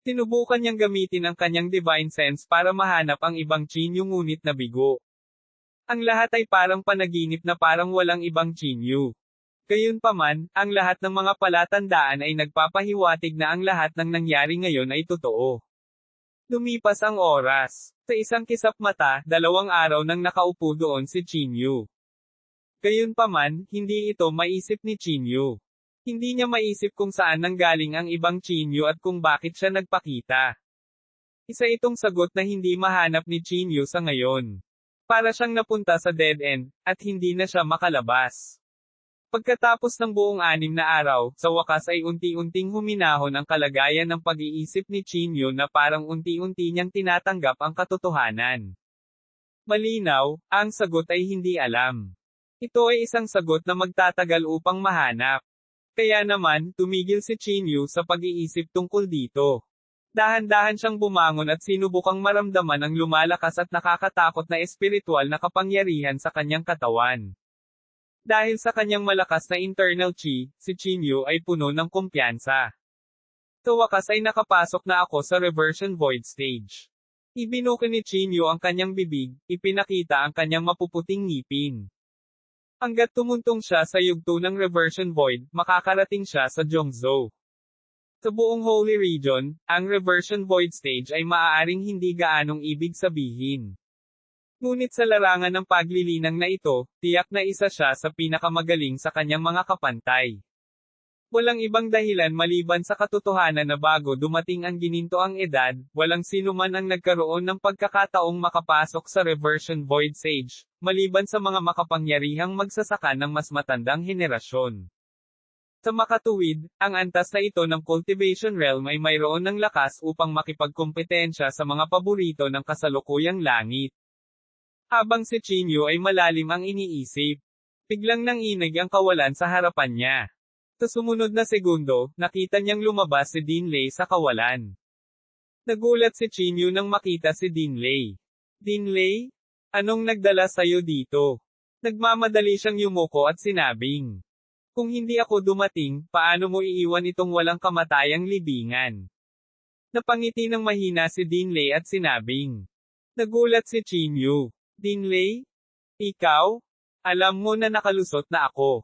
Sinubukan niyang gamitin ang kanyang divine sense para mahanap ang ibang Chinyu ngunit nabigo. Ang lahat ay parang panaginip na parang walang ibang Chinyu. Gayunpaman, ang lahat ng mga palatandaan ay nagpapahiwatig na ang lahat ng nangyari ngayon ay totoo. Lumipas ang oras. Sa isang kisap mata, 2 araw nang nakaupo doon si Chinyu. Gayunpaman, hindi ito maisip ni Chinyu. Hindi niya maisip kung saan nanggaling ang ibang Chinyu at kung bakit siya nagpakita. Isa itong sagot na hindi mahanap ni Chinyu sa ngayon. Para siyang napunta sa dead end, at hindi na siya makalabas. Pagkatapos ng buong 6 na araw, sa wakas ay unti-unting huminahon ang kalagayan ng pag-iisip ni Chinyu na parang unti-unti niyang tinatanggap ang katotohanan. Malinaw, ang sagot ay hindi alam. Ito ay isang sagot na magtatagal upang mahanap. Kaya naman, tumigil si Chinyu sa pag-iisip tungkol dito. Dahan-dahan siyang bumangon at sinubukang maramdaman ang lumalakas at nakakatakot na espiritual na kapangyarihan sa kanyang katawan. Dahil sa kanyang malakas na internal chi, si Chinyu ay puno ng kumpiyansa. Sa wakas ay nakapasok na ako sa reversion void stage. Ibinuka ni Chinyu ang kanyang bibig, ipinakita ang kanyang mapuputing ngipin. Hanggat tumuntong siya sa yugto ng reversion void, makakarating siya sa Zhongzhou. Sa buong Holy Region, ang reversion void stage ay maaaring hindi gaanong ibig sabihin. Ngunit sa larangan ng paglilinang na ito, tiyak na isa siya sa pinakamagaling sa kanyang mga kapantay. Walang ibang dahilan maliban sa katotohanan na bago dumating ang ginintoang edad, walang sinuman ang nagkaroon ng pagkakataong makapasok sa reversion void stage, maliban sa mga makapangyarihang magsasaka ng mas matandang henerasyon. Sa makatuwid, ang antas na ito ng cultivation realm ay mayroon ng lakas upang makipagkompetensya sa mga paborito ng kasalukuyang langit. Habang si Chinyu ay malalim ang iniisip, biglang nanginig ang kawalan sa harapan niya. Sa sumunod na segundo, nakita niyang lumabas si Dinley sa kawalan. Nagulat si Chinyu nang makita si Dinley. Dinley? Anong nagdala sa'yo dito? Nagmamadali siyang yumuko at sinabing. Kung hindi ako dumating, paano mo iiwan itong walang kamatayang libingan? Napangiti ng mahina si Dinley at sinabing. Nagulat si Chinyu. Dinley? Ikaw? Alam mo na nakalusot na ako.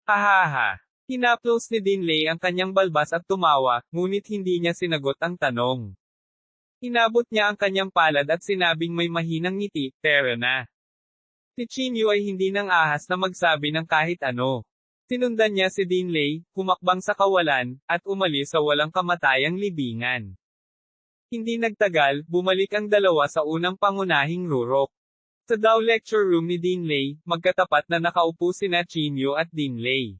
Hahaha. Hinaplos ni Dinley ang kanyang balbas at tumawa, ngunit hindi niya sinagot ang tanong. Inabot niya ang kanyang palad at sinabing may mahinang ngiti, "Tara na." Si Chinyu ay hindi nang ahas na magsabi ng kahit ano. Sinundan niya si Dinley, humakbang sa kawalan, at umalis sa walang kamatayang libingan. Hindi nagtagal, bumalik ang dalawa sa unang pangunahing rurok. Sa daw lecture room ni Dinley, magkatapat na nakaupo sina Chinyo at Dinley.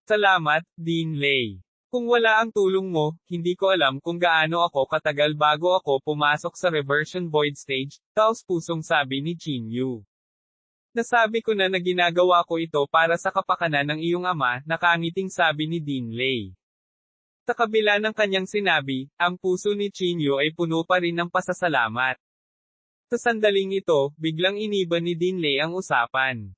Salamat, Dinley. Kung wala ang tulong mo, hindi ko alam kung gaano ako katagal bago ako pumasok sa reversion void stage, taos-pusong sabi ni Chinyo. Nasabi ko na ginagawa ko ito para sa kapakanan ng iyong ama, nakangiting sabi ni Dinley. Sa kabila ng kanyang sinabi, ang puso ni Chinyo ay puno pa rin ng pasasalamat. Sa sandaling ito, biglang iniba ni Dinley ang usapan.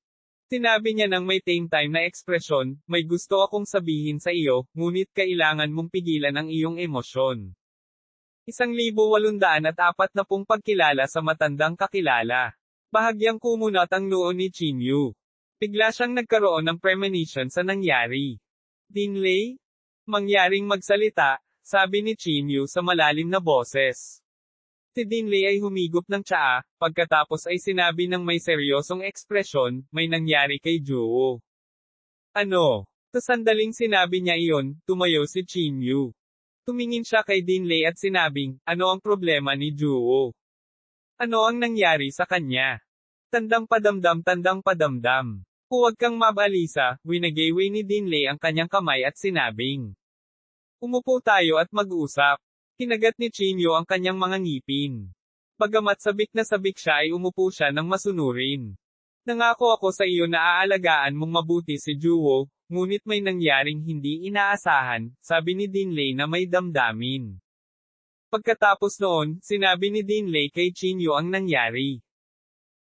Sinabi niya ng may tame time na ekspresyon, may gusto akong sabihin sa iyo, ngunit kailangan mong pigilan ang iyong emosyon. 1,840 pagkilala sa matandang kakilala. Bahagyang kumunat ang noo ni Chinyo. Bigla siyang nagkaroon ng premonition sa nangyari. Dinley? Mangyaring magsalita, sabi ni Chinyo sa malalim na boses. Si Dinley ay humigop ng tsaa, pagkatapos ay sinabi ng may seryosong ekspresyon, may nangyari kay Juwo. Ano? Sa sandaling sinabi niya iyon, tumayo si Chinyo. Tumingin siya kay Dinley at sinabing, ano ang problema ni Juwo? Ano ang nangyari sa kanya? Tandang padamdam. Huwag kang mabalisa, winagayway ni Dinley ang kanyang kamay at sinabing. Umupo tayo at mag-usap. Kinagat ni Chinyo ang kanyang mga ngipin. Bagamat sabik na sabik siya ay umupo siya ng masunurin. Nangako ako sa iyo na aalagaan mong mabuti si Juwo, ngunit may nangyaring hindi inaasahan, sabi ni Dinley na may damdamin. Pagkatapos noon, sinabi ni Dinley kay Chinyo ang nangyari.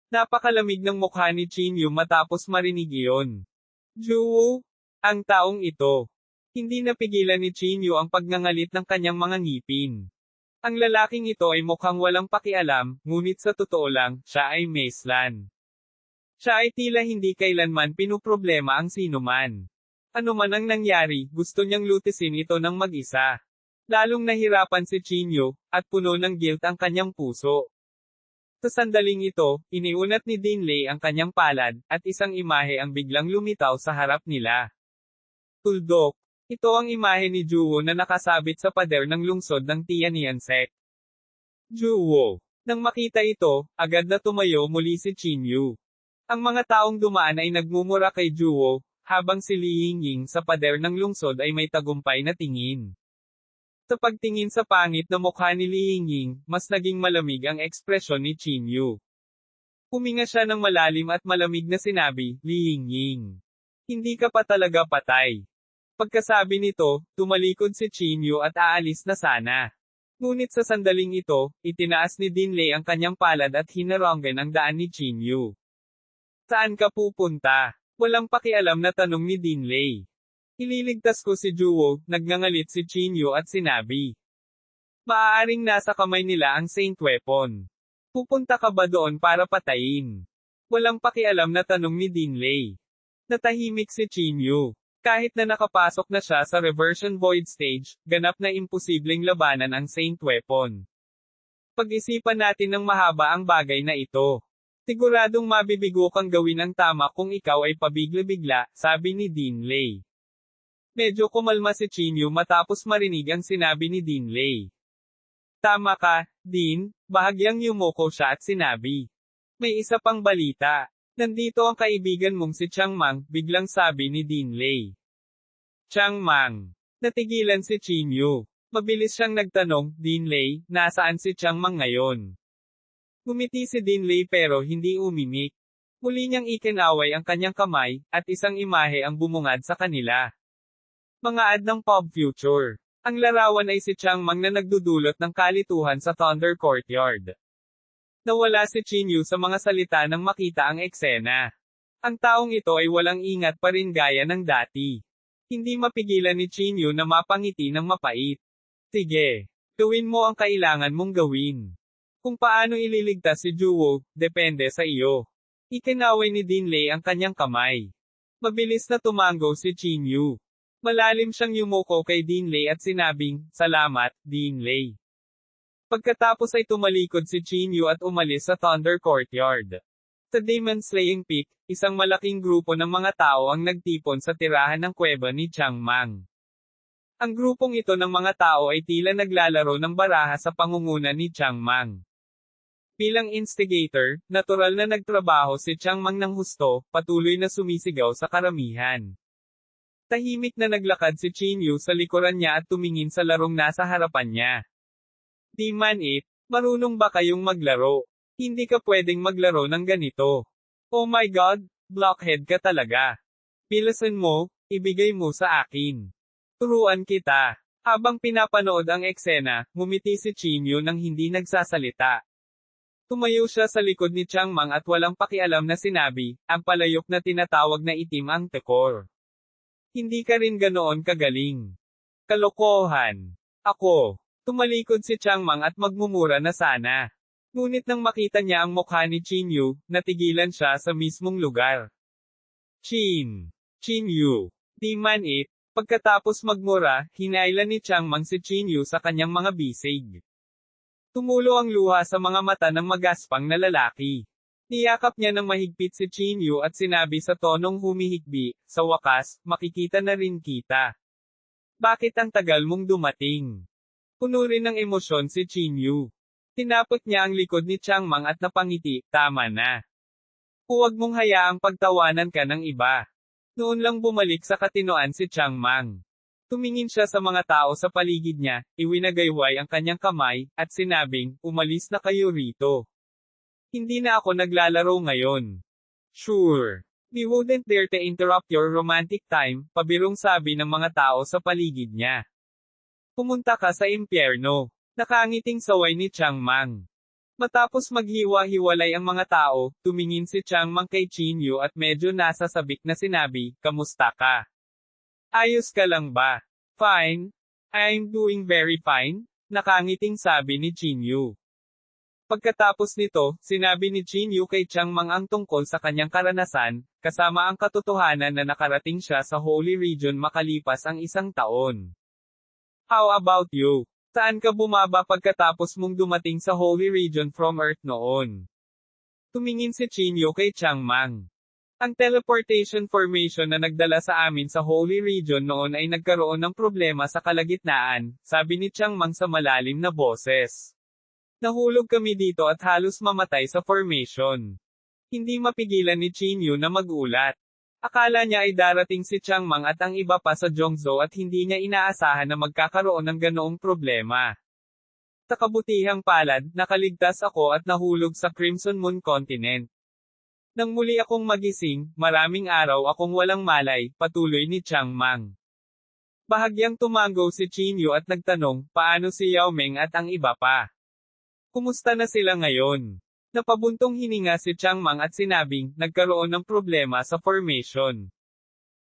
Napakalamig ng mukha ni Chinyo matapos marinig iyon. Juwo? Ang taong ito. Hindi napigilan ni Chinyo ang pagngangalit ng kanyang mga ngipin. Ang lalaking ito ay mukhang walang pakialam, ngunit sa totoo lang, siya ay Maeslan. Siya ay tila hindi kailanman pinuproblema ang sinuman. Ano man ang nangyari, gusto niyang lutisin ito ng mag-isa. Lalong nahirapan si Chinyo, at puno ng guilt ang kanyang puso. Sa sandaling ito, iniunat ni Dinley ang kanyang palad, at isang imahe ang biglang lumitaw sa harap nila. Tuldok. Ito ang imahe ni Juwo na nakasabit sa pader ng lungsod ng Tianyansek. Juwo. Nang makita ito, agad na tumayo muli si Chinyo. Ang mga taong dumaan ay nagmumura kay Juwo, habang si Li Yingying sa pader ng lungsod ay may tagumpay na tingin. Sa pagtingin sa pangit na mukha ni Li Yingying, mas naging malamig ang ekspresyon ni Chinyo. Huminga siya ng malalim at malamig na sinabi, Li Yingying. Hindi ka pa talaga patay. Pagkasabi nito, tumalikod si Chinyo at aalis na sana. Ngunit sa sandaling ito, itinaas ni Dinley ang kanyang palad at hinaronggan ang daan ni Chinyo. Saan ka pupunta? Walang pakialam na tanong ni Dinley. Ililigtas ko si Juwo, nagngangalit si Chinyo at sinabi. Maaaring nasa kamay nila ang Saint Weapon. Pupunta ka ba doon para patayin? Walang pakialam na tanong ni Dinley. Natahimik si Chinyo. Kahit na nakapasok na siya sa reversion void stage, ganap na imposibleng labanan ang Saint Weapon. Pag-isipan natin ng mahaba ang bagay na ito. Siguradong mabibigo kang gawin ang tama kung ikaw ay pabigla-bigla, sabi ni Dinley. Medyo kumalma si Chinyo matapos marinig ang sinabi ni Dinley. Tama ka, Din, bahagyang yumoko siya at sinabi. May isa pang balita. Nandito ang kaibigan mong si Chiang Mang, biglang sabi ni Dinley. Chiang Mang. Natigilan si Chinyo. Mabilis siyang nagtanong, Dinley, nasaan si Chiang Mang ngayon? Ngumiti si Dinley pero hindi umimik. Muli niyang ikinaway ang kanyang kamay, at isang imahe ang bumungad sa kanila. Mga ad ng pop future. Ang larawan ay si Chiang Mang na nagdudulot ng kalituhan sa Thunder Courtyard. Nawala si Chinyo sa mga salita nang makita ang eksena. Ang taong ito ay walang ingat pa rin gaya ng dati. Hindi mapigilan ni Chinyo na mapangiti ng mapait. Sige. Gawin mo ang kailangan mong gawin. Kung paano ililigtas si Juwo, depende sa iyo. Ikinaway ni Dinley ang kanyang kamay. Mabilis na tumango si Chinyo. Malalim siyang yumuko kay Dinley at sinabing, Salamat, Dinley. Pagkatapos ay tumalikod si Chinyo at umalis sa Thunder Courtyard. Sa Demon Slaying Peak, isang malaking grupo ng mga tao ang nagtipon sa tirahan ng kuweba ni Chiang Mang. Ang grupong ito ng mga tao ay tila naglalaro ng baraha sa pangunguna ni Chiang Mang. Bilang instigator, natural na nagtrabaho si Chiang Mang ng husto, patuloy na sumisigaw sa karamihan. Tahimik na naglakad si Qin Yu sa likuran niya at tumingin sa larong nasa harapan niya. Di man it, marunong ba kayong maglaro? Hindi ka pwedeng maglaro ng ganito. Oh my God, blockhead ka talaga. Pilasan mo, ibigay mo sa akin. Turuan kita. Habang pinapanood ang eksena, ngumiti si Qin Yu nang hindi nagsasalita. Tumayo siya sa likod ni Chiang Mang at walang pakialam na sinabi, ang palayok na tinatawag na itim ang tekor. Hindi ka rin ganoon kagaling. Kalokohan. Ako. Tumalikod si Chiang Mang at magmumura na sana. Ngunit nang makita niya ang mukha ni Qin Yu, natigilan siya sa mismong lugar. Qin Yu. Di man it. Pagkatapos magmura, hinailan ni Chiang Mang si Qin Yu sa kanyang mga bisig. Tumulo ang luha sa mga mata ng magaspang na lalaki. Niyakap niya ng mahigpit si Qin Yu at sinabi sa tonong humihikbi, sa wakas, makikita na rin kita. Bakit ang tagal mong dumating? Puno rin ng emosyon si Qin Yu. Tinapot niya ang likod ni Chiang Mang at napangiti, tama na. Huwag mong hayaang pagtawanan ka ng iba. Noon lang bumalik sa katinoan si Chiang Mang. Tumingin siya sa mga tao sa paligid niya, iwinagayway ang kanyang kamay, at sinabing, umalis na kayo rito. Hindi na ako naglalaro ngayon. Sure. We wouldn't dare to interrupt your romantic time, pabirong sabi ng mga tao sa paligid niya. Pumunta ka sa impyerno. Nakangiting saway ni Chiang Mang. Matapos maghiwa-hiwalay ang mga tao, tumingin si Chiang Mang kay Qin Yu at medyo nasasabik na sinabi, kamusta ka? Ayos ka lang ba? Fine. I'm doing very fine, nakangiting sabi ni Qin Yu. Pagkatapos nito, sinabi ni Qin Yu kay Chiang Mang ang tungkol sa kanyang karanasan, kasama ang katotohanan na nakarating siya sa Holy Region makalipas ang 1 taon. How about you? Saan ka bumaba pagkatapos mong dumating sa Holy Region from Earth noon? Tumingin si Qin Yu kay Chiang Mang. Ang teleportation formation na nagdala sa amin sa Holy Region noon ay nagkaroon ng problema sa kalagitnaan, sabi ni Chiang Mang sa malalim na boses. Nahulog kami dito at halos mamatay sa formation. Hindi mapigilan ni Qin Yu na magulat. Akala niya ay darating si Chiang Mang at ang iba pa sa Zhongzhou at hindi niya inaasahan na magkakaroon ng ganoong problema. Sa kabutihang palad, nakaligtas ako at nahulog sa Crimson Moon Continent. Nang muli akong magising, maraming araw akong walang malay, patuloy ni Chiang Mang. Bahagyang tumango si Qin Yu at nagtanong, paano si Yao Meng at ang iba pa? Kumusta na sila ngayon? Napabuntong hininga si Chiang Mang at sinabing, nagkaroon ng problema sa formation.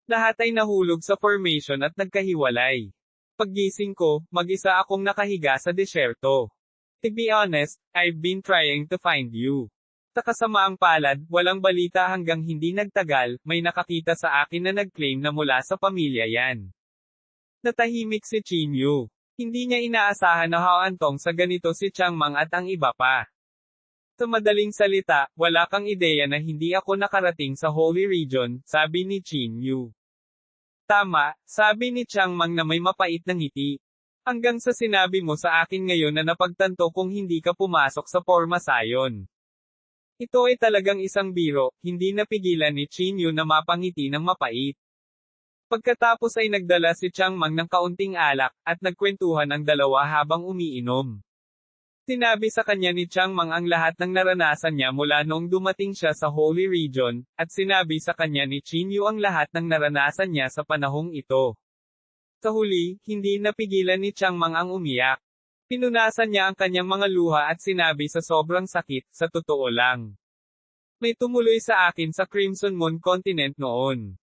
Lahat ay nahulog sa formation at nagkahiwalay. Paggising ko, mag-isa akong nakahiga sa desyerto. To be honest, I've been trying to find you. Sa kasamaang palad, walang balita hanggang hindi nagtagal, may nakakita sa akin na nag-claim na mula sa pamilya yan. Natahimik si Qin Yu. Hindi niya inaasahan na haantong sa ganito si Chiang Mang at ang iba pa. Sa madaling salita, wala kang ideya na hindi ako nakarating sa Holy Region, sabi ni Qin Yu. Tama, sabi ni Chiang Mang na may mapait na ngiti. Hanggang sa sinabi mo sa akin ngayon na napagtanto kung hindi ka pumasok sa Porma Sion. Ito ay talagang isang biro, hindi napigilan ni Qin Yu na mapangiti ng mapait. Pagkatapos ay nagdala si Chiang Mang ng kaunting alak, at nagkwentuhan ang dalawa habang umiinom. Sinabi sa kanya ni Chiang Mang ang lahat ng naranasan niya mula noong dumating siya sa Holy Region, at sinabi sa kanya ni Qin Yu ang lahat ng naranasan niya sa panahong ito. Sa huli, hindi napigilan ni Chiang Mang ang umiyak. Pinunasan niya ang kanyang mga luha at sinabi sa sobrang sakit, sa totoo lang. May tumuloy sa akin sa Crimson Moon Continent noon.